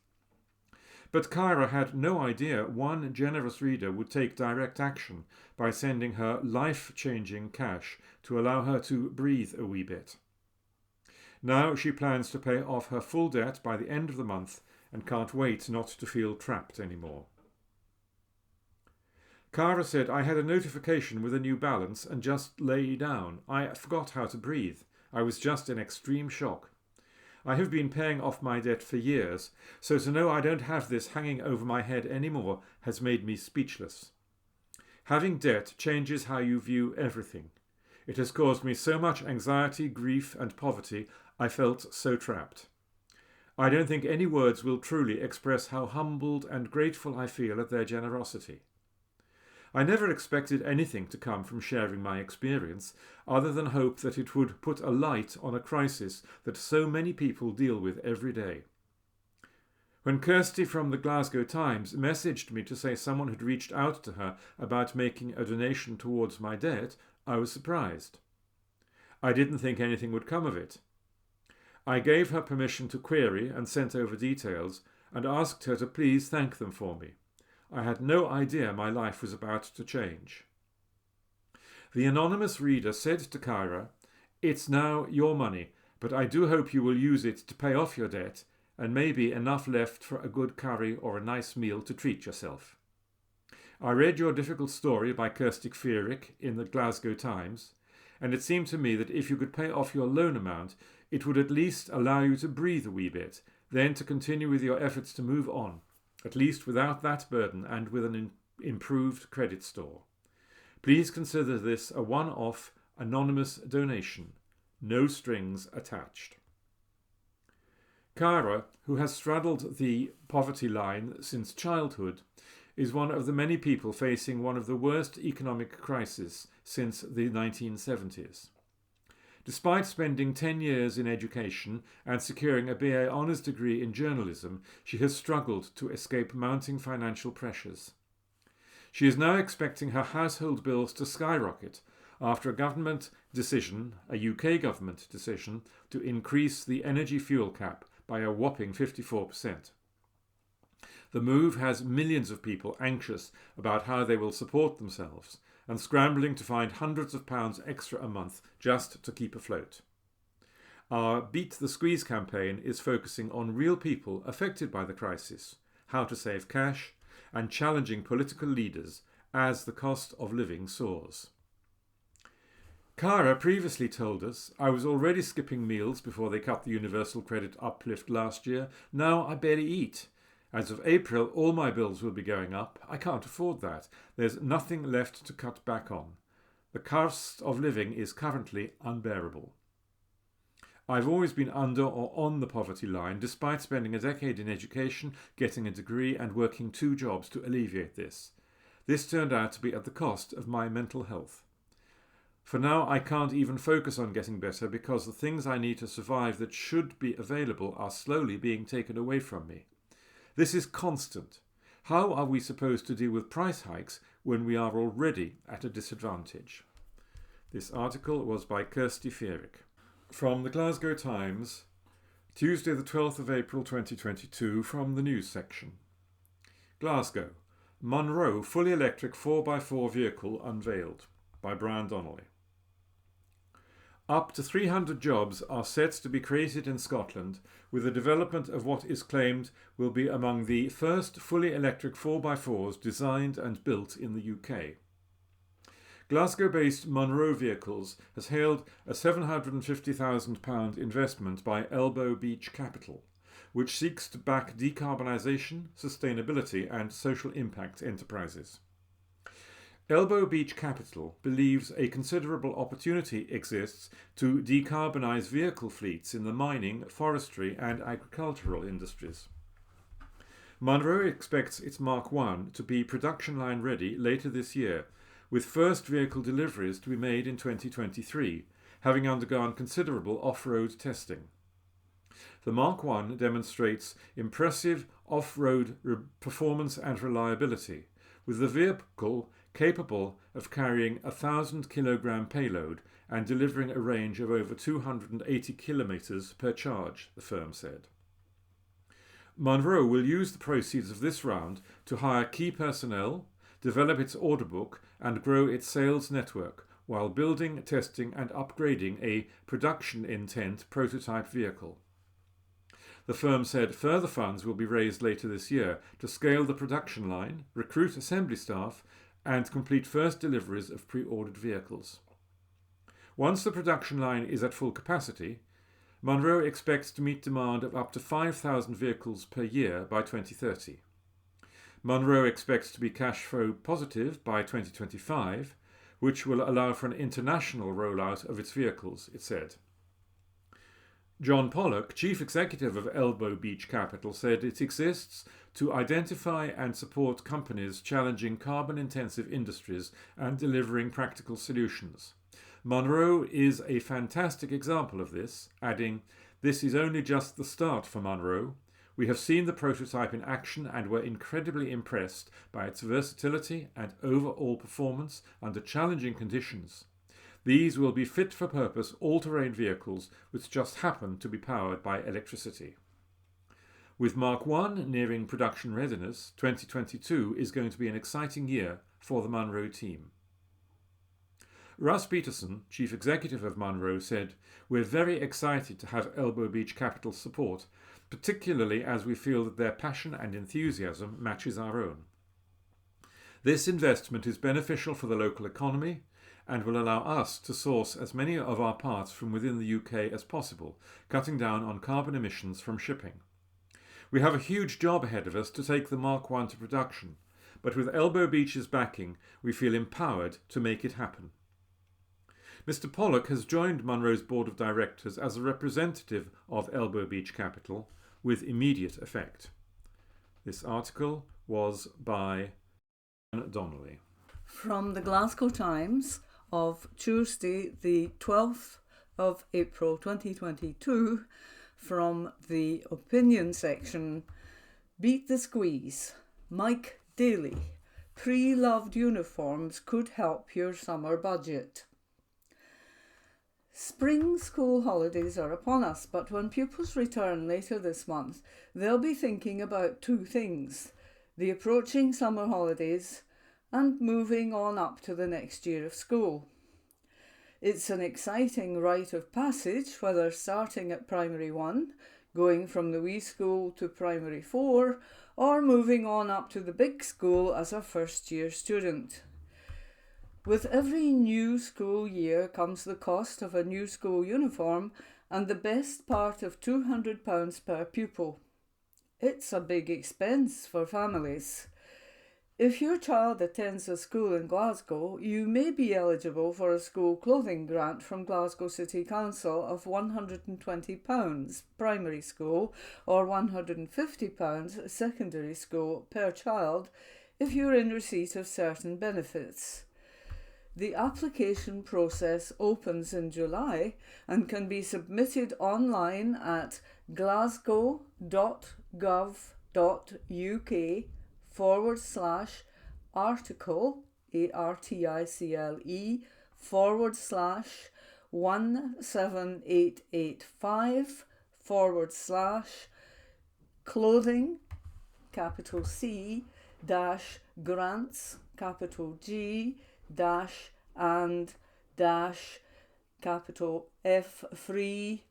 But Kyra had no idea one generous reader would take direct action by sending her life-changing cash to allow her to breathe a wee bit. Now she plans to pay off her full debt by the end of the month and can't wait not to feel trapped anymore. Kyra said, I had a notification with a new balance and just lay down. I forgot how to breathe. I was just in extreme shock. I have been paying off my debt for years, so to know I don't have this hanging over my head anymore has made me speechless. Having debt changes how you view everything. It has caused me so much anxiety, grief and poverty, I felt so trapped. I don't think any words will truly express how humbled and grateful I feel at their generosity. I never expected anything to come from sharing my experience, other than hope that it would put a light on a crisis that so many people deal with every day. When Kirsty from the Glasgow Times messaged me to say someone had reached out to her about making a donation towards my debt, I was surprised. I didn't think anything would come of it. I gave her permission to query and sent over details and asked her to please thank them for me. I had no idea my life was about to change. The anonymous reader said to Kyra, "It's now your money, but I do hope you will use it to pay off your debt and maybe enough left for a good curry or a nice meal to treat yourself. I read your difficult story by Kirsty Feerick in the Glasgow Times, and it seemed to me that if you could pay off your loan amount, it would at least allow you to breathe a wee bit, then to continue with your efforts to move on, at least without that burden and with an improved credit score. Please consider this a one-off anonymous donation, no strings attached." Kyra, who has straddled the poverty line since childhood, is one of the many people facing one of the worst economic crises since the 1970s. Despite spending 10 years in education and securing a BA Honours degree in journalism, she has struggled to escape mounting financial pressures. She is now expecting her household bills to skyrocket after a UK government decision, to increase the energy fuel cap by a whopping 54%. The move has millions of people anxious about how they will support themselves and scrambling to find hundreds of pounds extra a month just to keep afloat. Our Beat the Squeeze campaign is focusing on real people affected by the crisis, how to save cash, and challenging political leaders as the cost of living soars. Kyra previously told us, "I was already skipping meals before they cut the universal credit uplift last year. Now I barely eat. As of April, all my bills will be going up. I can't afford that. There's nothing left to cut back on. The cost of living is currently unbearable. I've always been under or on the poverty line, despite spending a decade in education, getting a degree and working 2 jobs to alleviate this. This turned out to be at the cost of my mental health. For now, I can't even focus on getting better because the things I need to survive that should be available are slowly being taken away from me. This is constant. How are we supposed to deal with price hikes when we are already at a disadvantage?" This article was by Kirsty Feerick. From the Glasgow Times, Tuesday the 12th of April 2022, from the news section. Glasgow. Munro fully electric 4x4 vehicle unveiled, by Brian Donnelly. Up to 300 jobs are set to be created in Scotland with the development of what is claimed will be among the first fully electric 4x4s designed and built in the UK. Glasgow-based Munro Vehicles has hailed a £750,000 investment by Elbow Beach Capital, which seeks to back decarbonisation, sustainability and social impact enterprises. Elbow Beach Capital believes a considerable opportunity exists to decarbonise vehicle fleets in the mining, forestry and agricultural industries. Munro expects its Mark I to be production line ready later this year, with first vehicle deliveries to be made in 2023, having undergone considerable off-road testing. The Mark I demonstrates impressive off-road performance and reliability, with the vehicle capable of carrying a 1,000-kilogram payload and delivering a range of over 280 kilometres per charge, the firm said. Munro will use the proceeds of this round to hire key personnel, develop its order book and grow its sales network while building, testing and upgrading a production-intent prototype vehicle. The firm said further funds will be raised later this year to scale the production line, recruit assembly staff and complete first deliveries of pre-ordered vehicles. Once the production line is at full capacity, Munro expects to meet demand of up to 5,000 vehicles per year by 2030. Munro expects to be cash flow positive by 2025, which will allow for an international rollout of its vehicles, it said. John Pollock, chief executive of Elbow Beach Capital, said it exists to identify and support companies challenging carbon-intensive industries and delivering practical solutions. Munro is a fantastic example of this, adding, "This is only just the start for Munro. We have seen the prototype in action and were incredibly impressed by its versatility and overall performance under challenging conditions. These will be fit-for-purpose all-terrain vehicles which just happen to be powered by electricity. With Mark I nearing production readiness, 2022 is going to be an exciting year for the Munro team. Russ Peterson, Chief Executive of Munro, said, "We're very excited to have Elbow Beach Capital's support, particularly as we feel that their passion and enthusiasm matches our own. This investment is beneficial for the local economy and will allow us to source as many of our parts from within the UK as possible, cutting down on carbon emissions from shipping. We have a huge job ahead of us to take the Mark I to production, but with Elbow Beach's backing, we feel empowered to make it happen." Mr. Pollock has joined Munro's board of directors as a representative of Elbow Beach Capital with immediate effect. This article was by Anne Donnelly. From the Glasgow Times of Tuesday, the 12th of April 2022, from the opinion section, Beat the Squeeze, Mike Daly, pre-loved uniforms could help your summer budget. Spring school holidays are upon us, but when pupils return later this month, they'll be thinking about two things: the approaching summer holidays and moving on up to the next year of school. It's an exciting rite of passage, whether starting at primary 1, going from the wee school to primary 4, or moving on up to the big school as a first-year student. With every new school year comes the cost of a new school uniform and the best part of £200 per pupil. It's a big expense for families. If your child attends a school in Glasgow, you may be eligible for a school clothing grant from Glasgow City Council of £120 primary school or £150 secondary school per child if you're in receipt of certain benefits. The application process opens in July and can be submitted online at glasgow.gov.uk/article, ARTICLE/17885/clothing, capital C, dash grants, capital G, dash and dash capital F free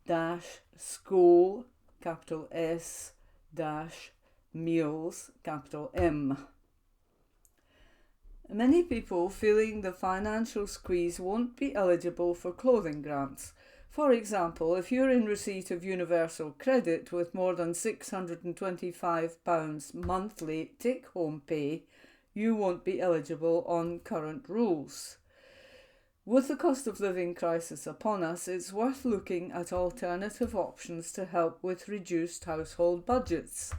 dash school, capital S, dash meals, capital M. Many people feeling the financial squeeze won't be eligible for clothing grants. For example, if you're in receipt of universal credit with more than £625 monthly take-home pay, you won't be eligible on current rules. With the cost of living crisis upon us, it's worth looking at alternative options to help with reduced household budgets.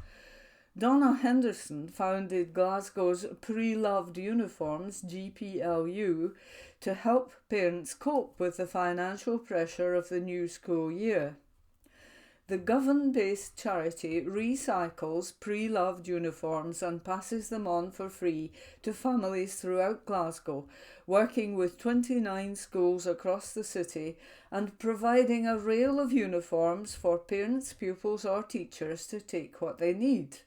Donna Henderson founded Glasgow's Pre-Loved Uniforms, GPLU, to help parents cope with the financial pressure of the new school year. The Govan-based charity recycles pre-loved uniforms and passes them on for free to families throughout Glasgow, working with 29 schools across the city and providing a rail of uniforms for parents, pupils or teachers to take what they need.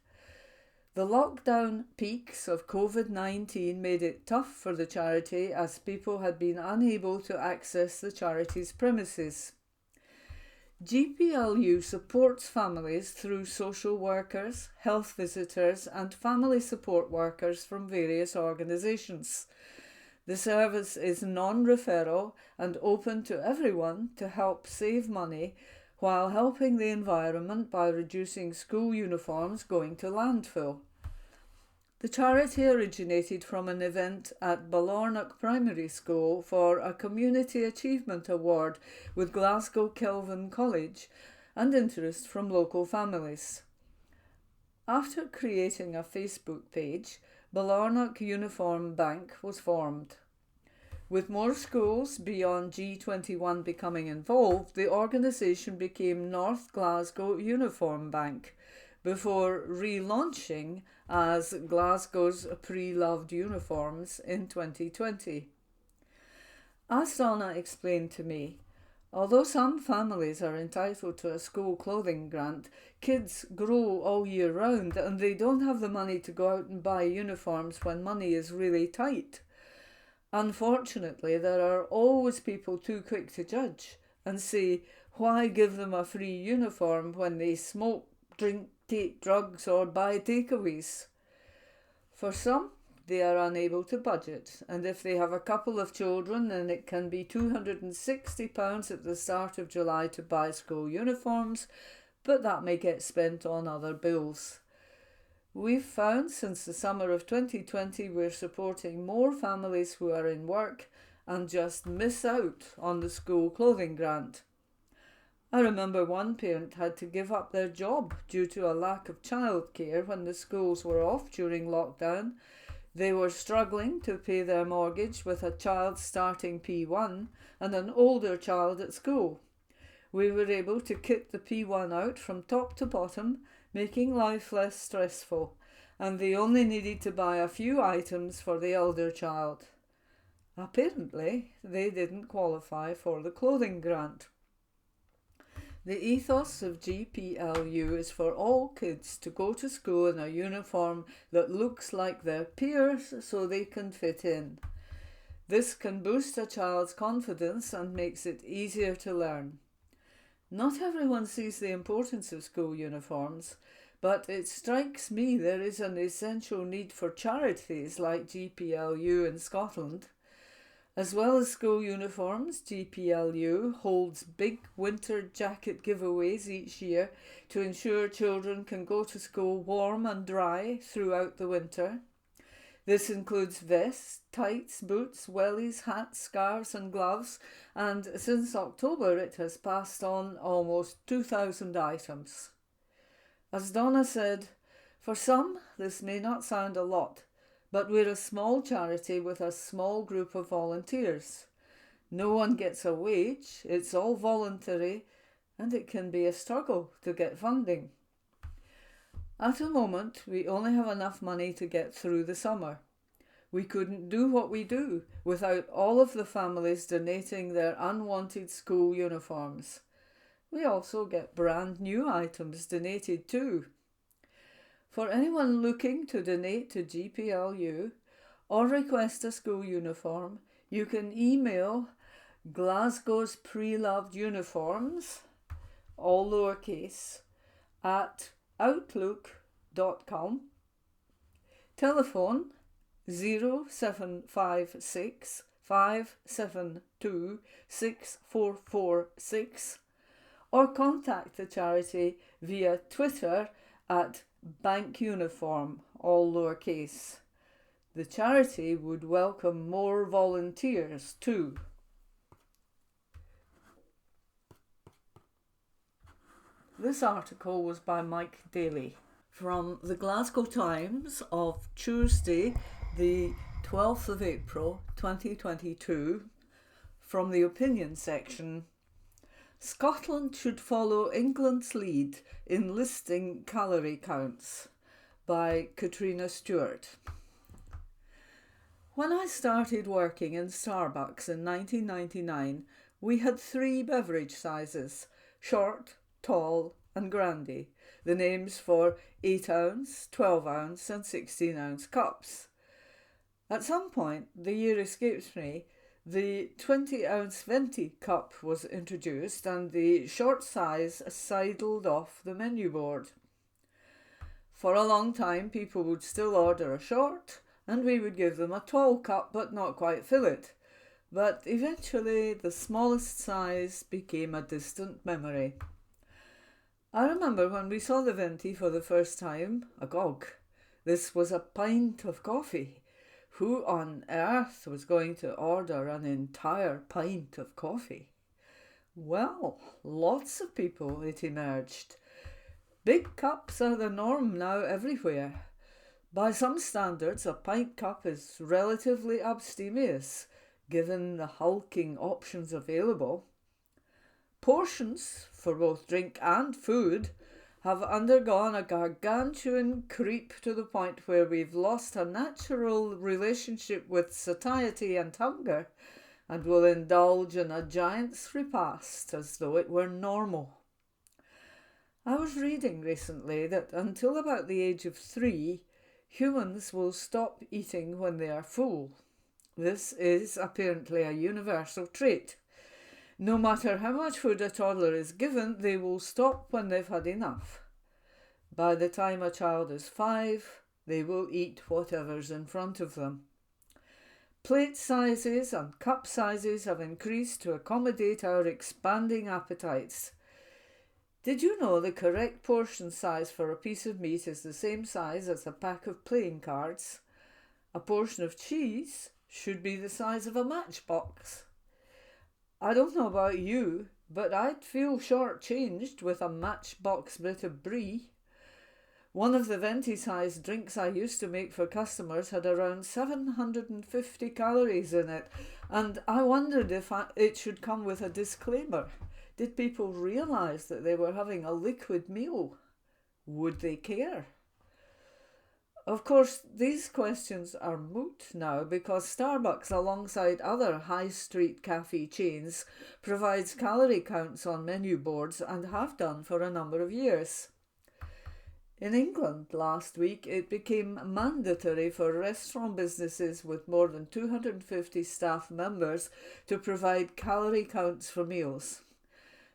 The lockdown peaks of COVID-19 made it tough for the charity as people had been unable to access the charity's premises. GPLU supports families through social workers, health visitors and family support workers from various organisations. The service is non-referral and open to everyone to help save money while helping the environment by reducing school uniforms going to landfill. The charity originated from an event at Balornock Primary School for a Community Achievement Award with Glasgow Kelvin College and interest from local families. After creating a Facebook page, Balornock Uniform Bank was formed. With more schools beyond G21 becoming involved, the organisation became North Glasgow Uniform Bank, before relaunching as Glasgow's Pre-Loved Uniforms in 2020. As Donna explained to me, although some families are entitled to a school clothing grant, kids grow all year round and they don't have the money to go out and buy uniforms when money is really tight. Unfortunately, there are always people too quick to judge and say, why give them a free uniform when they smoke, drink, take drugs or buy takeaways? For some, they are unable to budget, and if they have a couple of children, then it can be £260 at the start of July to buy school uniforms, but that may get spent on other bills. We've found since the summer of 2020 we're supporting more families who are in work and just miss out on the school clothing grant. I remember one parent had to give up their job due to a lack of childcare when the schools were off during lockdown. They were struggling to pay their mortgage with a child starting P1 and an older child at school. We were able to kit the P1 out from top to bottom, making life less stressful, and they only needed to buy a few items for the elder child. Apparently, they didn't qualify for the clothing grant. The ethos of GPLU is for all kids to go to school in a uniform that looks like their peers so they can fit in. This can boost a child's confidence and makes it easier to learn. Not everyone sees the importance of school uniforms, but it strikes me there is an essential need for charities like GPLU in Scotland. As well as school uniforms, GPLU holds big winter jacket giveaways each year to ensure children can go to school warm and dry throughout the winter. This includes vests, tights, boots, wellies, hats, scarves and gloves, and since October it has passed on almost 2,000 items. As Donna said, for some this may not sound a lot, but we're a small charity with a small group of volunteers. No one gets a wage, it's all voluntary, and it can be a struggle to get funding. At the moment, we only have enough money to get through the summer. We couldn't do what we do without all of the families donating their unwanted school uniforms. We also get brand new items donated too. For anyone looking to donate to GPLU or request a school uniform, you can email Glasgow's Pre-Loved Uniforms, all lowercase, at outlook.com. Telephone 0756 572 6446 or contact the charity via Twitter at Bank Uniform, all lowercase. The charity would welcome more volunteers too. This article was by Mike Daly from the Glasgow Times of Tuesday, the 12th of April 2022, from the opinion section. Scotland should follow England's lead in listing calorie counts, by Katrina Stewart. When I started working in Starbucks in 1999, we had 3 beverage sizes: short, tall and grande, the names for 8 ounce, 12 ounce and 16 ounce cups. At some point, the year escapes me, the 20 ounce venti cup was introduced and the short size sidled off the menu board. For a long time people would still order a short and we would give them a tall cup but not quite fill it. But eventually the smallest size became a distant memory. I remember when we saw the venti for the first time, agog. This was a pint of coffee. Who on earth was going to order an entire pint of coffee? Well, lots of people, it emerged. Big cups are the norm now everywhere. By some standards, a pint cup is relatively abstemious, given the hulking options available. Portions, for both drink and food, have undergone a gargantuan creep to the point where we've lost a natural relationship with satiety and hunger, and will indulge in a giant's repast as though it were normal. I was reading recently that until about the age of 3, humans will stop eating when they are full. This is apparently a universal trait. No matter how much food a toddler is given, they will stop when they've had enough. By the time a child is 5, they will eat whatever's in front of them. Plate sizes and cup sizes have increased to accommodate our expanding appetites. Did you know the correct portion size for a piece of meat is the same size as a pack of playing cards? A portion of cheese should be the size of a matchbox. I don't know about you, but I'd feel short-changed with a matchbox bit of brie. One of the venti-sized drinks I used to make for customers had around 750 calories in it, and I wondered if it should come with a disclaimer. Did people realise that they were having a liquid meal? Would they care? Of course, these questions are moot now because Starbucks, alongside other high street cafe chains, provides calorie counts on menu boards and have done for a number of years. In England last week, it became mandatory for restaurant businesses with more than 250 staff members to provide calorie counts for meals.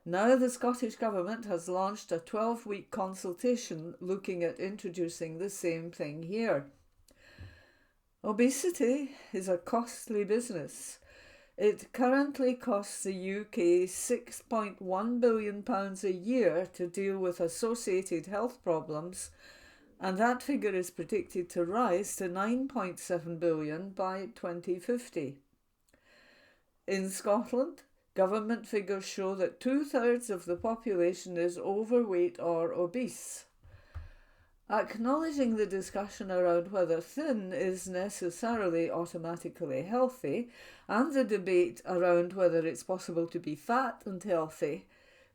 Now the Scottish Government has launched a 12-week consultation looking at introducing the same thing here. Obesity is a costly business. It currently costs the UK £6.1 billion a year to deal with associated health problems, and that figure is predicted to rise to £9.7 billion by 2050. In Scotland, government figures show that 2/3 of the population is overweight or obese. Acknowledging the discussion around whether thin is necessarily automatically healthy, and the debate around whether it's possible to be fat and healthy,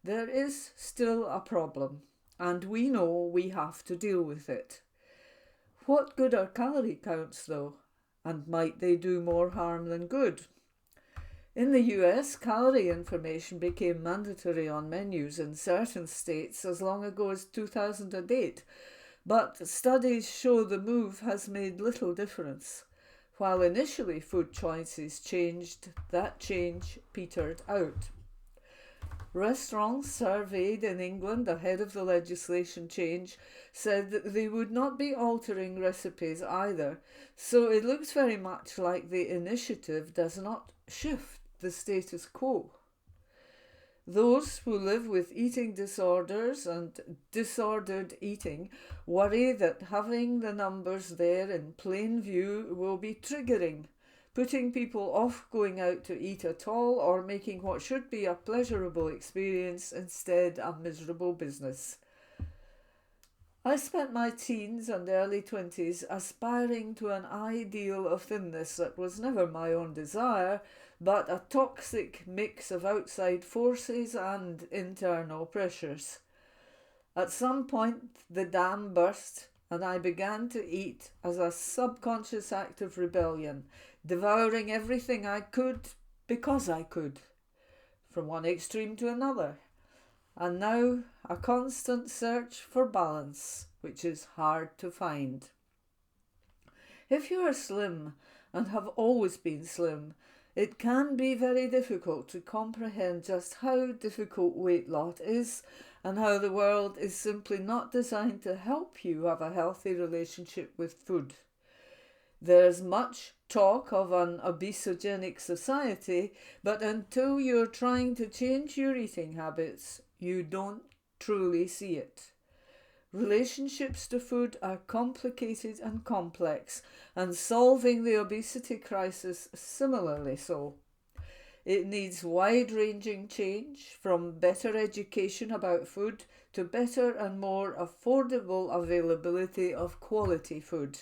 there is still a problem, and we know we have to deal with it. What good are calorie counts though, and might they do more harm than good? In the US, calorie information became mandatory on menus in certain states as long ago as 2008, but studies show the move has made little difference. While initially food choices changed, that change petered out. Restaurants surveyed in England ahead of the legislation change said that they would not be altering recipes either, so it looks very much like the initiative does not shift the status quo. Those who live with eating disorders and disordered eating worry that having the numbers there in plain view will be triggering, putting people off going out to eat at all or making what should be a pleasurable experience instead a miserable business. I spent my teens and early 20s aspiring to an ideal of thinness that was never my own desire, but a toxic mix of outside forces and internal pressures. At some point, the dam burst, and I began to eat as a subconscious act of rebellion, devouring everything I could because I could, from one extreme to another. And now a constant search for balance, which is hard to find. If you are slim and have always been slim, it can be very difficult to comprehend just how difficult weight loss is and how the world is simply not designed to help you have a healthy relationship with food. There's much talk of an obesogenic society, but until you're trying to change your eating habits, you don't truly see it. Relationships to food are complicated and complex, and solving the obesity crisis similarly so. It needs wide-ranging change, from better education about food to better and more affordable availability of quality food.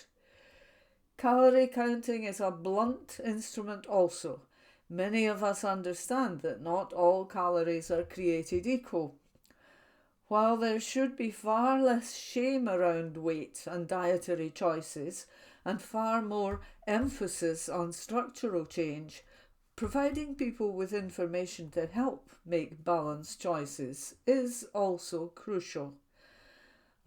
Calorie counting is a blunt instrument also. Many of us understand that not all calories are created equal. While there should be far less shame around weight and dietary choices, and far more emphasis on structural change, providing people with information to help make balanced choices is also crucial.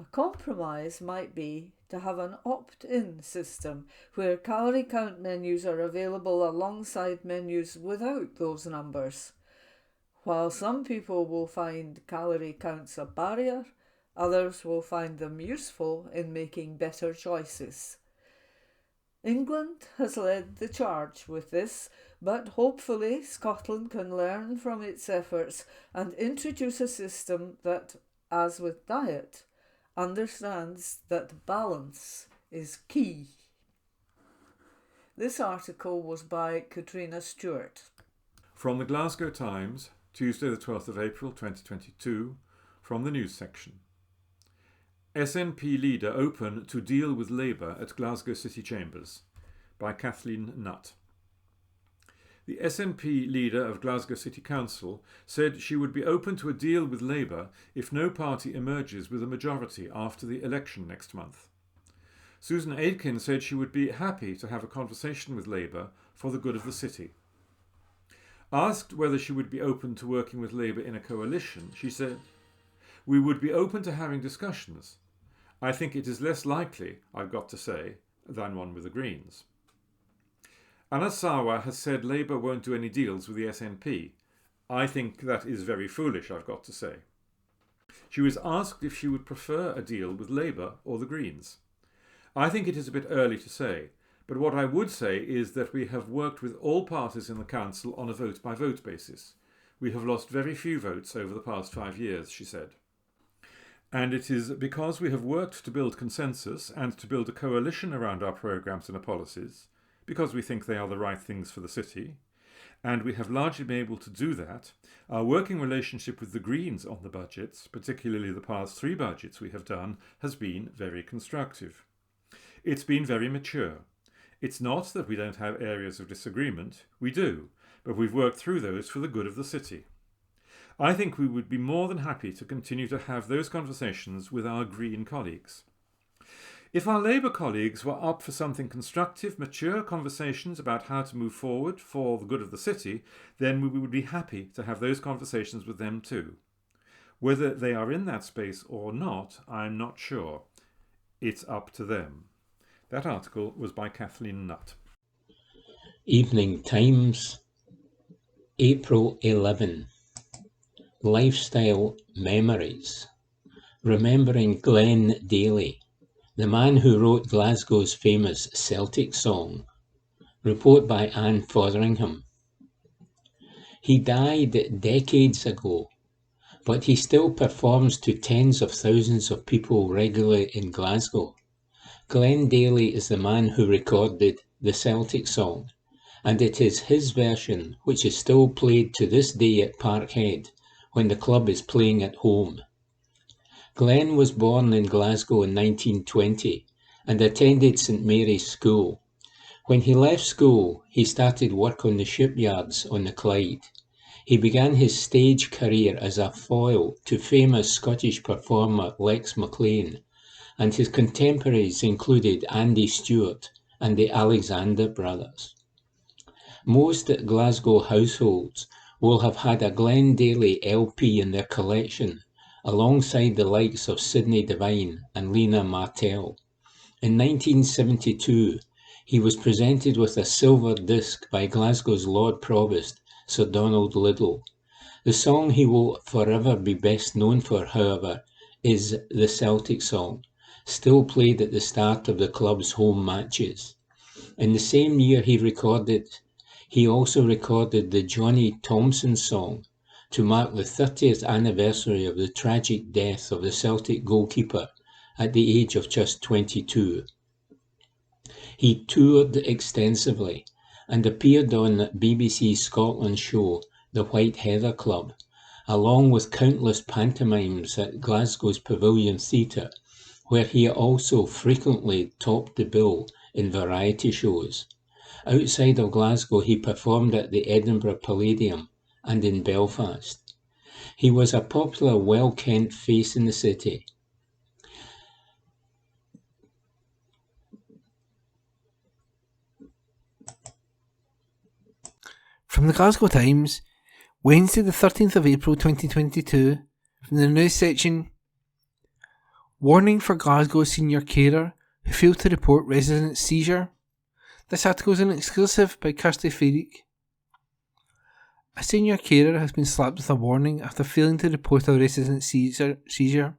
A compromise might be to have an opt-in system where calorie count menus are available alongside menus without those numbers. While some people will find calorie counts a barrier, others will find them useful in making better choices. England has led the charge with this, but hopefully Scotland can learn from its efforts and introduce a system that, as with diet, understands that balance is key. This article was by Katrina Stewart. From the Glasgow Times, Tuesday the 12th of April 2022, from the news section. SNP leader open to deal with Labour at Glasgow City Chambers, by Kathleen Nutt. The SNP leader of Glasgow City Council said she would be open to a deal with Labour if no party emerges with a majority after the election next month. Susan Aitken said she would be happy to have a conversation with Labour for the good of the city. Asked whether she would be open to working with Labour in a coalition, she said, "We would be open to having discussions. I think it is less likely, I've got to say, than one with the Greens." Anna Sawa has said Labour won't do any deals with the SNP. I think that is very foolish, I've got to say. She was asked if she would prefer a deal with Labour or the Greens. I think it is a bit early to say, but what I would say is that we have worked with all parties in the council on a vote-by-vote basis. We have lost very few votes over the past 5 years, she said. And it is because we have worked to build consensus and to build a coalition around our programmes and our policies, because we think they are the right things for the city, and we have largely been able to do that. Our working relationship with the Greens on the budgets, particularly the past 3 budgets we have done, has been very constructive. It's been very mature. It's not that we don't have areas of disagreement, we do, but we've worked through those for the good of the city. I think we would be more than happy to continue to have those conversations with our Green colleagues. If our Labour colleagues were up for something constructive, mature conversations about how to move forward for the good of the city, then we would be happy to have those conversations with them too. Whether they are in that space or not, I'm not sure. It's up to them. That article was by Kathleen Nutt. Evening Times, April 11. Lifestyle Memories. Remembering Glenn Daly, the man who wrote Glasgow's famous Celtic song. Report by Anne Fotheringham. He died decades ago, but he still performs to tens of thousands of people regularly in Glasgow. Glenn Daly is the man who recorded the Celtic song, and it is his version which is still played to this day at Parkhead when the club is playing at home. Glenn was born in Glasgow in 1920 and attended St Mary's School. When he left school, he started work on the shipyards on the Clyde. He began his stage career as a foil to famous Scottish performer Lex McLean, and his contemporaries included Andy Stewart and the Alexander Brothers. Most Glasgow households will have had a Glenn Daly LP in their collection, alongside the likes of Sidney Devine and Lena Martell. In 1972, he was presented with a silver disc by Glasgow's Lord Provost, Sir Donald Liddell. The song he will forever be best known for, however, is the Celtic song, still played at the start of the club's home matches. In the same year he also recorded the Johnny Thompson song to mark the 30th anniversary of the tragic death of the Celtic goalkeeper at the age of just 22. He toured extensively and appeared on BBC's Scotland show The White Heather Club, along with countless pantomimes at Glasgow's Pavilion Theatre, where he also frequently topped the bill in variety shows. Outside of Glasgow, he performed at the Edinburgh Palladium and in Belfast. He was a popular, well-kent face in the city. From the Glasgow Times, Wednesday the 13th of April 2022, from the news section, warning for Glasgow senior carer who failed to report resident seizure. This article is an exclusive by Kirsty Feerick. A senior carer has been slapped with a warning after failing to report a resident seizure.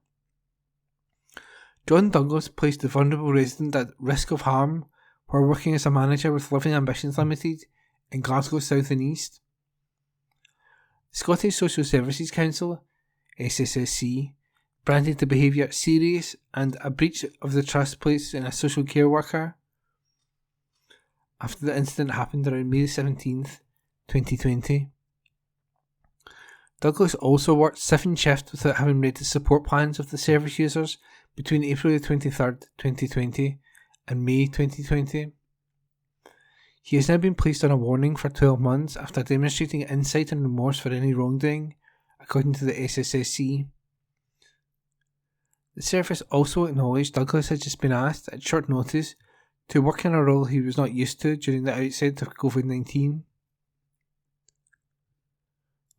John Douglas placed the vulnerable resident at risk of harm while working as a manager with Living Ambitions Limited in Glasgow South and East. The Scottish Social Services Council, SSSC, branded the behaviour serious and a breach of the trust placed in a social care worker after the incident happened around May 17th, 2020. Douglas also worked 7 shifts without having read the support plans of the service users between April 23rd, 2020 and May 2020. He has now been placed on a warning for 12 months after demonstrating insight and remorse for any wrongdoing, according to the SSSC. The service also acknowledged Douglas had just been asked, at short notice, to work in a role he was not used to during the outset of COVID-19.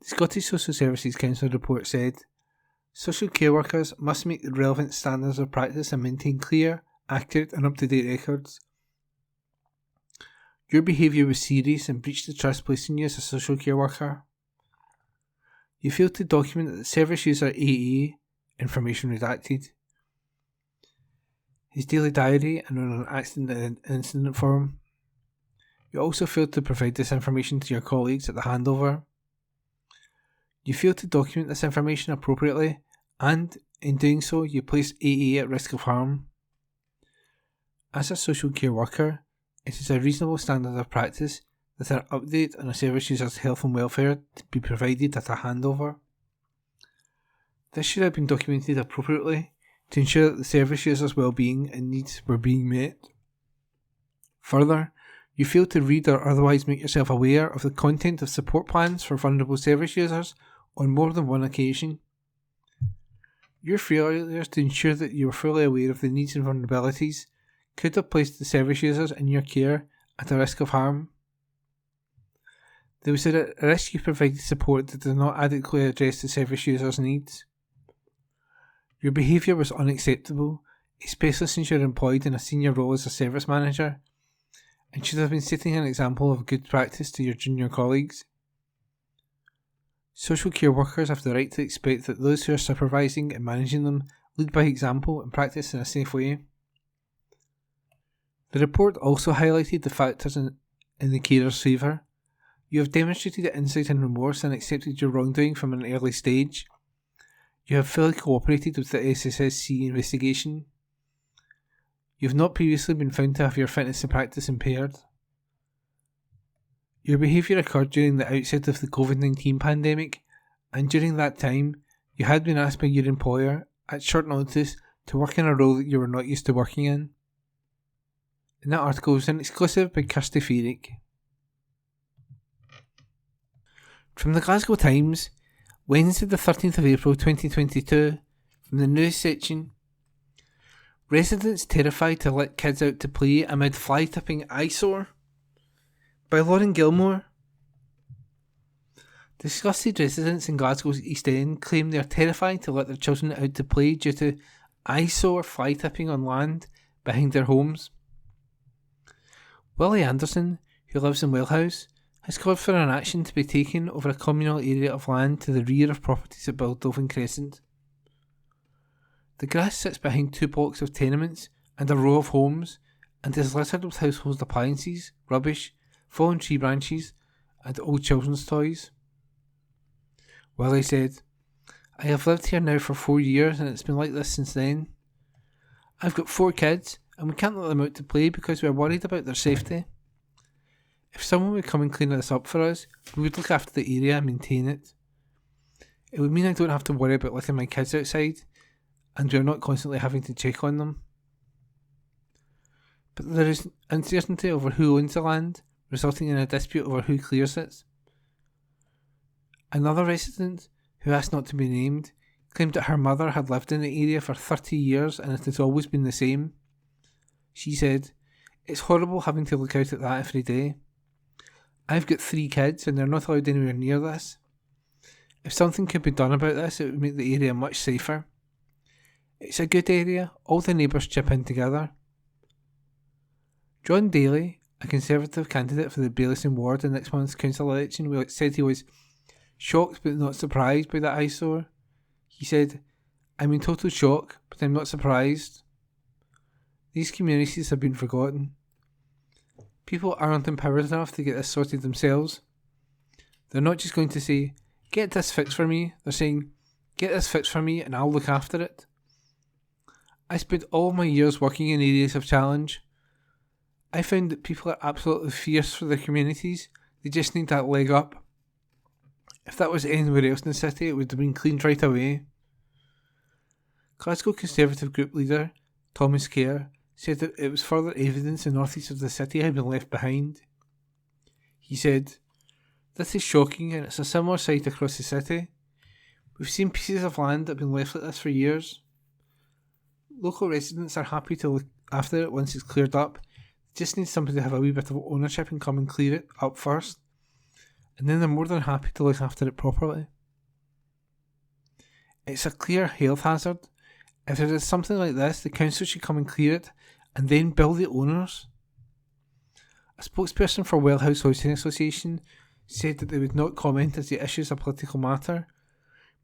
The Scottish Social Services Council report said, social care workers must meet the relevant standards of practice and maintain clear, accurate and up-to-date records. Your behaviour was serious and breached the trust placed in you as a social care worker. You failed to document that the service user AA, information redacted, his daily diary and on an accident and incident form. You also failed to provide this information to your colleagues at the handover. You failed to document this information appropriately and, in doing so, you placed AA at risk of harm. As a social care worker, it is a reasonable standard of practice that an update on a service user's health and welfare to be provided at a handover. This should have been documented appropriately to ensure that the service user's well-being and needs were being met. Further, you failed to read or otherwise make yourself aware of the content of support plans for vulnerable service users on more than one occasion. Your failures to ensure that you were fully aware of the needs and vulnerabilities could have placed the service users in your care at a risk of harm. There was a risk you provided support that did not adequately address the service user's needs. Your behaviour was unacceptable, especially since you are employed in a senior role as a service manager, and should have been setting an example of good practice to your junior colleagues. Social care workers have the right to expect that those who are supervising and managing them lead by example and practice in a safe way. The report also highlighted the factors in the carer's favour. You have demonstrated insight and remorse and accepted your wrongdoing from an early stage. You have fully cooperated with the SSSC investigation. You have not previously been found to have your fitness to practice impaired. Your behaviour occurred during the outset of the COVID-19 pandemic, and during that time, you had been asked by your employer, at short notice, to work in a role that you were not used to working in. And that article was an exclusive by Kirsty Feerick. From the Glasgow Times, Wednesday the 13th of April 2022, from the news section, residents terrified to let kids out to play amid fly-tipping eyesore, by Lauren Gilmore. Disgusted residents in Glasgow's East End claim they are terrified to let their children out to play due to eyesore fly-tipping on land behind their homes. Willie Anderson, who lives in Wellhouse, has called for an action to be taken over a communal area of land to the rear of properties at Baldovin Crescent. The grass sits behind 2 blocks of tenements and a row of homes and is littered with household appliances, rubbish, fallen tree branches and old children's toys. Willie said, "I have lived here now for 4 years and it's been like this since then. I've got 4 kids and we can't let them out to play because we're worried about their safety. If someone would come and clean this up for us, we would look after the area and maintain it. It would mean I don't have to worry about letting my kids outside and we're not constantly having to check on them. But there is uncertainty over who owns the land, resulting in a dispute over who clears it." Another resident, who asked not to be named, claimed that her mother had lived in the area for 30 years and it has always been the same. She said, "It's horrible having to look out at that every day. I've got 3 kids and they're not allowed anywhere near this. If something could be done about this, it would make the area much safer. It's a good area, all the neighbours chip in together. John Daly, a Conservative candidate for the Baileyson ward in next month's council election, said he was shocked but not surprised by that eyesore. He said, "I'm in total shock, but I'm not surprised. These communities have been forgotten. People aren't empowered enough to get this sorted themselves. They're not just going to say, 'Get this fixed for me.' They're saying, 'Get this fixed for me and I'll look after it.' I spent all of my years working in areas of challenge. I found that people are absolutely fierce for their communities. They just need that leg up. If that was anywhere else in the city, it would have been cleaned right away." Glasgow Conservative group leader Thomas Kerr said that it was further evidence the northeast of the city had been left behind. He said, "This is shocking and it's a similar sight across the city. We've seen pieces of land that have been left like this for years. Local residents are happy to look after it once it's cleared up. They just need somebody to have a wee bit of ownership and come and clear it up first. And then they're more than happy to look after it properly. It's a clear health hazard. If there is something like this, the council should come and clear it and then bill the owners." A spokesperson for Wellhouse Housing Association said that they would not comment as the issue is a political matter,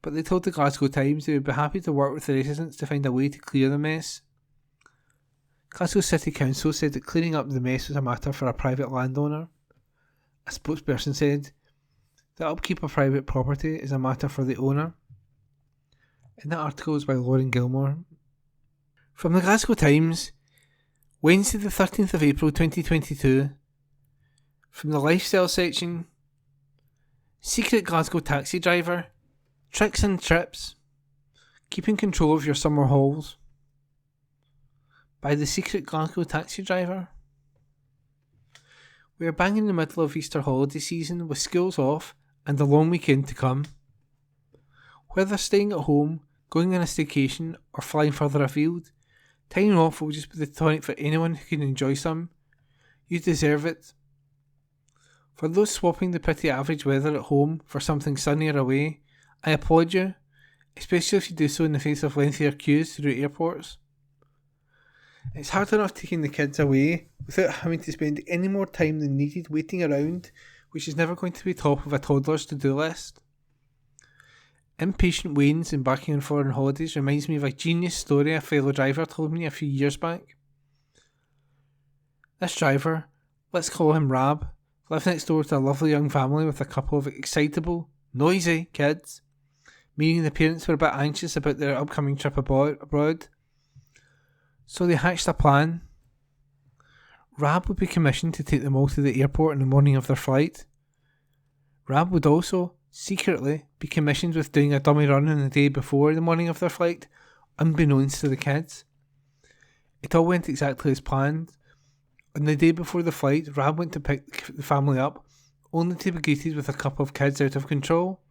but they told the Glasgow Times they would be happy to work with the residents to find a way to clear the mess. Glasgow City Council said that clearing up the mess was a matter for a private landowner. A spokesperson said, "The upkeep of private property is a matter for the owner." And that article is by Lauren Gilmore. From the Glasgow Times, Wednesday the 13th of April 2022. From the lifestyle section, secret Glasgow taxi driver, tricks and trips, keeping control of your summer hauls. By the secret Glasgow taxi driver. We are bang in the middle of Easter holiday season with schools off and a long weekend to come. Whether staying at home, going on a staycation or flying further afield, time off will just be the tonic for anyone who can enjoy some. You deserve it. For those swapping the pretty average weather at home for something sunnier away, I applaud you, especially if you do so in the face of lengthier queues through airports. It's hard enough taking the kids away without having to spend any more time than needed waiting around, which is never going to be top of a toddler's to-do list. Impatient Wayne's embarking on foreign holidays reminds me of a genius story a fellow driver told me a few years back. This driver, let's call him Rab, lives next door to a lovely young family with a couple of excitable, noisy kids, meaning the parents were a bit anxious about their upcoming trip abroad. So they hatched a plan. Rab would be commissioned to take them all to the airport on the morning of their flight. Rab would also, secretly, be commissioned with doing a dummy run on the day before the morning of their flight, unbeknownst to the kids. It all went exactly as planned. On the day before the flight, Rab went to pick the family up, only to be greeted with a couple of kids out of control.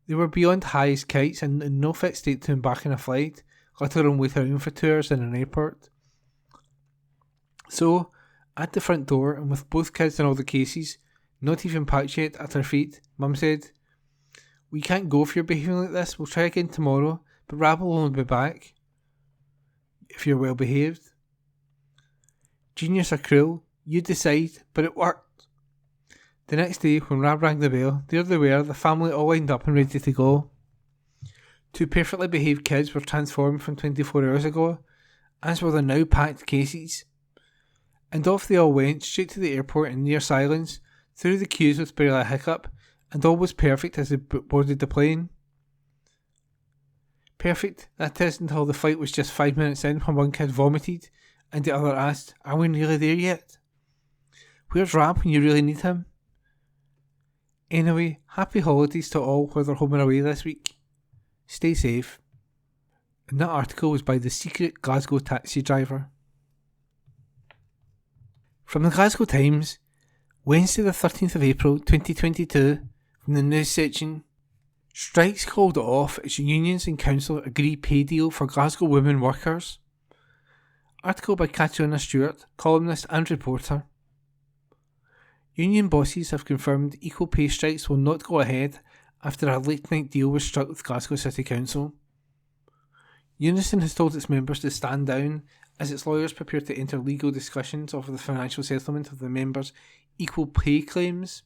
They were beyond high as kites and in no fit state to embark on a flight, let alone wait around for 2 hours in an airport. So, at the front door, and with both kids in all the cases, not even packed yet, at her feet, Mum said, "We can't go if you're behaving like this. We'll try again tomorrow, but Rab will only be back if you're well behaved." Genius or cruel, you decide, but it worked. The next day, when Rab rang the bell, there they were, the family all lined up and ready to go. 2 perfectly behaved kids were transformed from 24 hours ago, as were the now packed cases. And off they all went, straight to the airport in near silence, through the queues with barely a hiccup, and all was perfect as they boarded the plane. Perfect, that is, until the flight was just 5 minutes in when one kid vomited, and the other asked, "Are we nearly there yet? Where's Rab when you really need him?" Anyway, happy holidays to all whether home or away this week. Stay safe. And that article was by the secret Glasgow taxi driver. From the Glasgow Times, Wednesday the 13th of April 2022, from the news section, strikes called off as unions and council agree pay deal for Glasgow women workers. Article by Catriona Stewart, columnist and reporter. Union bosses have confirmed equal pay strikes will not go ahead after a late-night deal was struck with Glasgow City Council. Unison has told its members to stand down as its lawyers prepare to enter legal discussions over the financial settlement of the members' equal pay claims.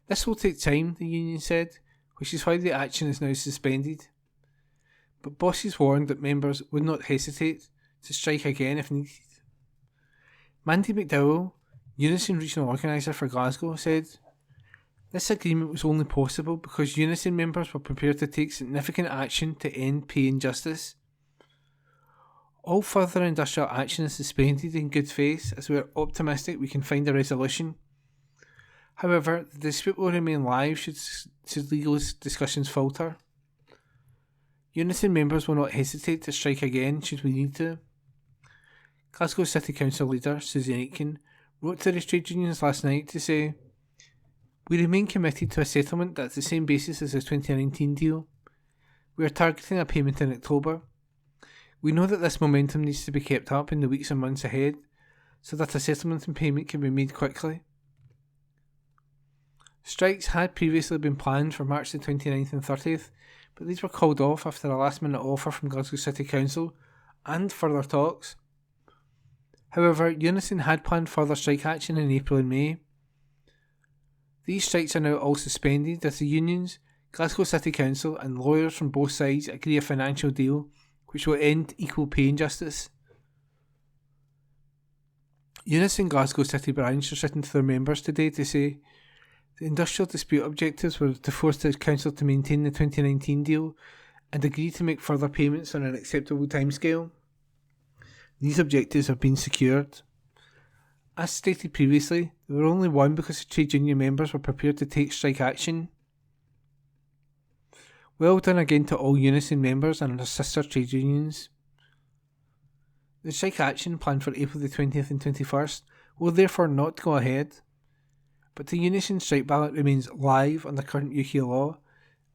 This will take time, the union said, which is why the action is now suspended. But bosses warned that members would not hesitate to strike again if needed. Mandy McDowell, Unison Regional Organiser for Glasgow, said, "This agreement was only possible because Unison members were prepared to take significant action to end pay injustice. All further industrial action is suspended in good faith as we are optimistic we can find a resolution. However, the dispute will remain live should legal discussions falter. Unison members will not hesitate to strike again should we need to." Glasgow City Council leader Susan Aitken wrote to the trade unions last night to say, "We remain committed to a settlement that's the same basis as the 2019 deal. We are targeting a payment in October. We know that this momentum needs to be kept up in the weeks and months ahead so that a settlement and payment can be made quickly." Strikes had previously been planned for March the 29th and 30th, but these were called off after a last-minute offer from Glasgow City Council and further talks. However, Unison had planned further strike action in April and May. These strikes are now all suspended as the unions, Glasgow City Council and lawyers from both sides agree a financial deal which will end equal pay injustice. Unison Glasgow City branch has written to their members today to say the industrial dispute objectives were to force the council to maintain the 2019 deal and agree to make further payments on an acceptable timescale. These objectives have been secured. As stated previously, they were only won because the trade union members were prepared to take strike action. Well done again to all Unison members and our sister trade unions. The strike action planned for April the 20th and 21st will therefore not go ahead, but the Unison strike ballot remains live under current UK law,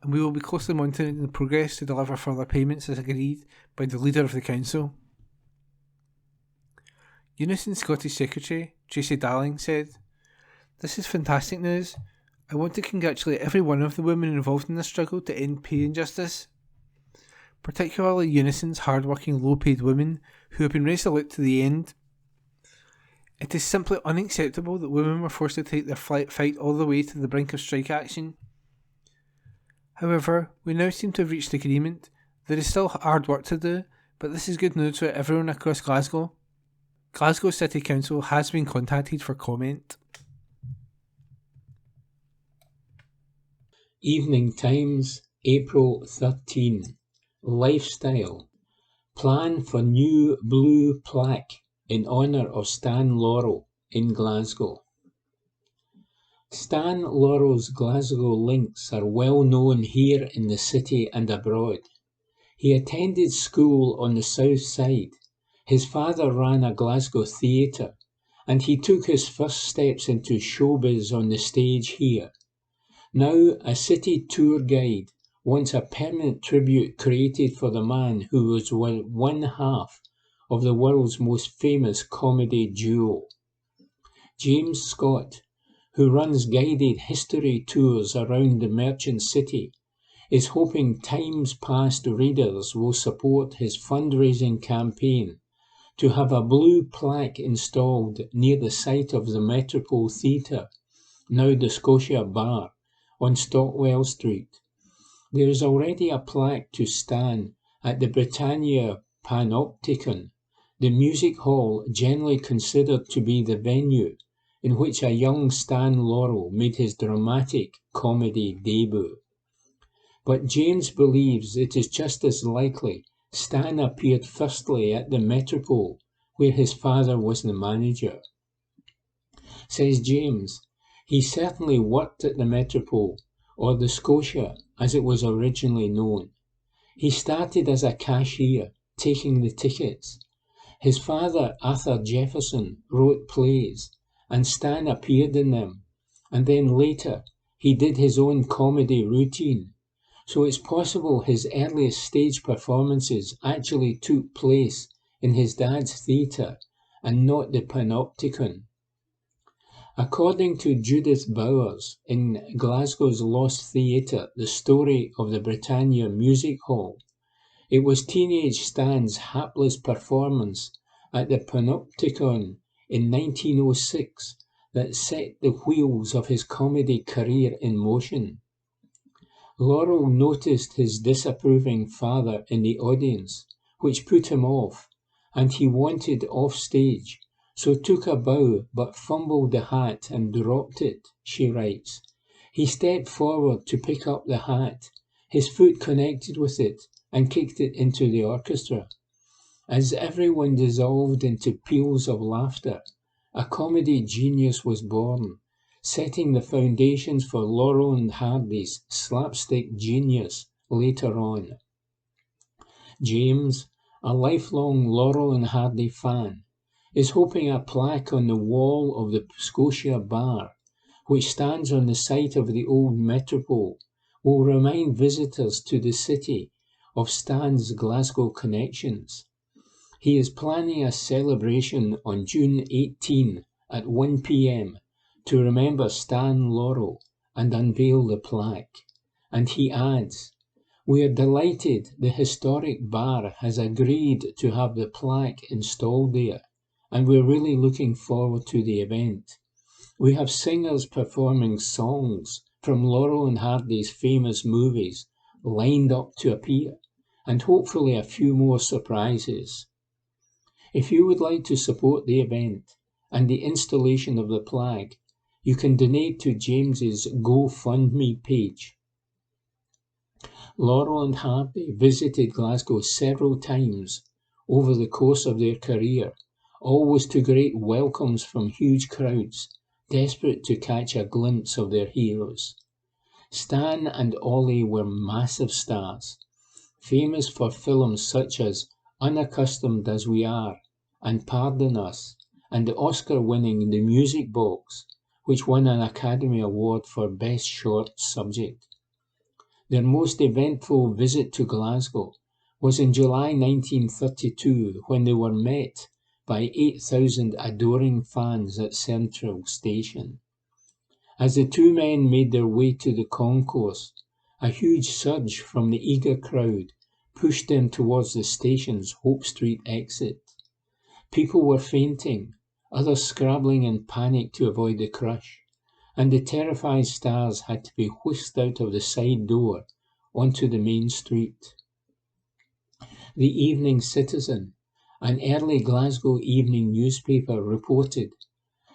and we will be closely monitoring the progress to deliver further payments as agreed by the leader of the council. Unison Scottish Secretary Tracy Darling said, "This is fantastic news. I want to congratulate every one of the women involved in this struggle to end pay injustice, particularly Unison's hard-working, low-paid women who have been resolute to the end. It is simply unacceptable that women were forced to take their fight all the way to the brink of strike action. However, we now seem to have reached agreement. There is still hard work to do, but this is good news for everyone across Glasgow. Glasgow City Council has been contacted for comment." Evening Times, April 13. Lifestyle. Plan for new blue plaque in honour of Stan Laurel in Glasgow. Stan Laurel's Glasgow links are well known here in the city and abroad. He attended school on the south side. His father ran a Glasgow theatre, and he took his first steps into showbiz on the stage here. Now a city tour guide wants a permanent tribute created for the man who was one half of the world's most famous comedy duo. James Scott, who runs guided history tours around the merchant city, is hoping Times Past readers will support his fundraising campaign to have a blue plaque installed near the site of the Metropole Theatre, now the Scotia Bar, on Stockwell Street. There is already a plaque to Stan at the Britannia Panopticon, the music hall generally considered to be the venue in which a young Stan Laurel made his dramatic comedy debut. But James believes it is just as likely Stan appeared firstly at the Metropole, where his father was the manager. Says James, he certainly worked at the Metropole, or the Scotia as it was originally known. He started as a cashier, taking the tickets. His father, Arthur Jefferson, wrote plays, and Stan appeared in them, and then later he did his own comedy routine. So it's possible his earliest stage performances actually took place in his dad's theatre and not the Panopticon. According to Judith Bowers in Glasgow's Lost Theatre, The Story of the Britannia Music Hall, it was teenage Stan's hapless performance at the Panopticon in 1906 that set the wheels of his comedy career in motion. Laurel noticed his disapproving father in the audience, which put him off, and he wanted off stage, so took a bow but fumbled the hat and dropped it, she writes. He stepped forward to pick up the hat. His foot connected with it and kicked it into the orchestra. As everyone dissolved into peals of laughter, a comedy genius was born, setting the foundations for Laurel and Hardy's slapstick genius later on. James, a lifelong Laurel and Hardy fan, is hoping a plaque on the wall of the Scotia Bar, which stands on the site of the old Metropole, will remind visitors to the city of Stan's Glasgow connections. He is planning a celebration on June 18 at 1 p.m. to remember Stan Laurel and unveil the plaque. And he adds, "We are delighted the historic bar has agreed to have the plaque installed there, and we're really looking forward to the event. We have singers performing songs from Laurel and Hardy's famous movies lined up to appear, and hopefully a few more surprises. If you would like to support the event and the installation of the plaque, you can donate to James's GoFundMe page." Laurel and Hardy visited Glasgow several times over the course of their career, always to great welcomes from huge crowds, desperate to catch a glimpse of their heroes. Stan and Ollie were massive stars, famous for films such as Unaccustomed as We Are and Pardon Us, and the Oscar-winning The Music Box, which won an Academy Award for Best Short Subject. Their most eventful visit to Glasgow was in July 1932, when they were met by 8,000 adoring fans at Central Station. As the two men made their way to the concourse, a huge surge from the eager crowd pushed them towards the station's Hope Street exit. People were fainting, others scrabbling in panic to avoid the crush, and the terrified stars had to be whisked out of the side door onto the main street. The Evening Citizen, an early Glasgow evening newspaper, reported,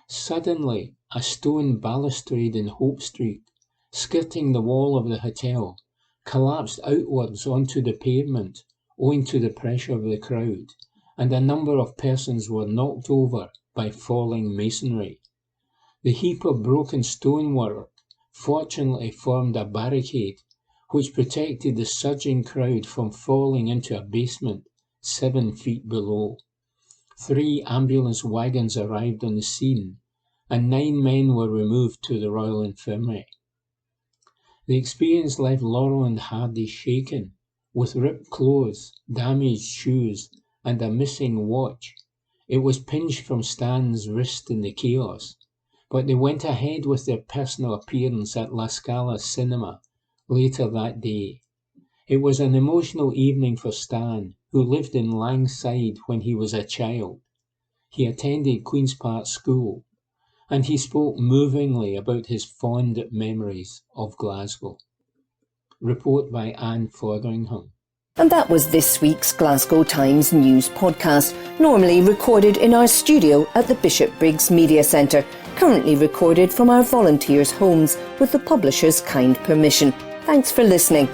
"Suddenly, a stone balustrade in Hope Street, skirting the wall of the hotel, collapsed outwards onto the pavement owing to the pressure of the crowd, and a number of persons were knocked over by falling masonry. The heap of broken stonework fortunately formed a barricade which protected the surging crowd from falling into a basement 7 feet below. 3 ambulance wagons arrived on the scene, and 9 men were removed to the Royal Infirmary." The experience left Laurel and Hardy shaken, with ripped clothes, damaged shoes, and a missing watch. It was pinched from Stan's wrist in the chaos, but they went ahead with their personal appearance at La Scala Cinema later that day. It was an emotional evening for Stan, who lived in Langside when he was a child. He attended Queen's Park School, and he spoke movingly about his fond memories of Glasgow. Report by Anne Fotheringham. And that was this week's Glasgow Times News podcast, normally recorded in our studio at the Bishopbriggs Media Centre, currently recorded from our volunteers' homes with the publisher's kind permission. Thanks for listening.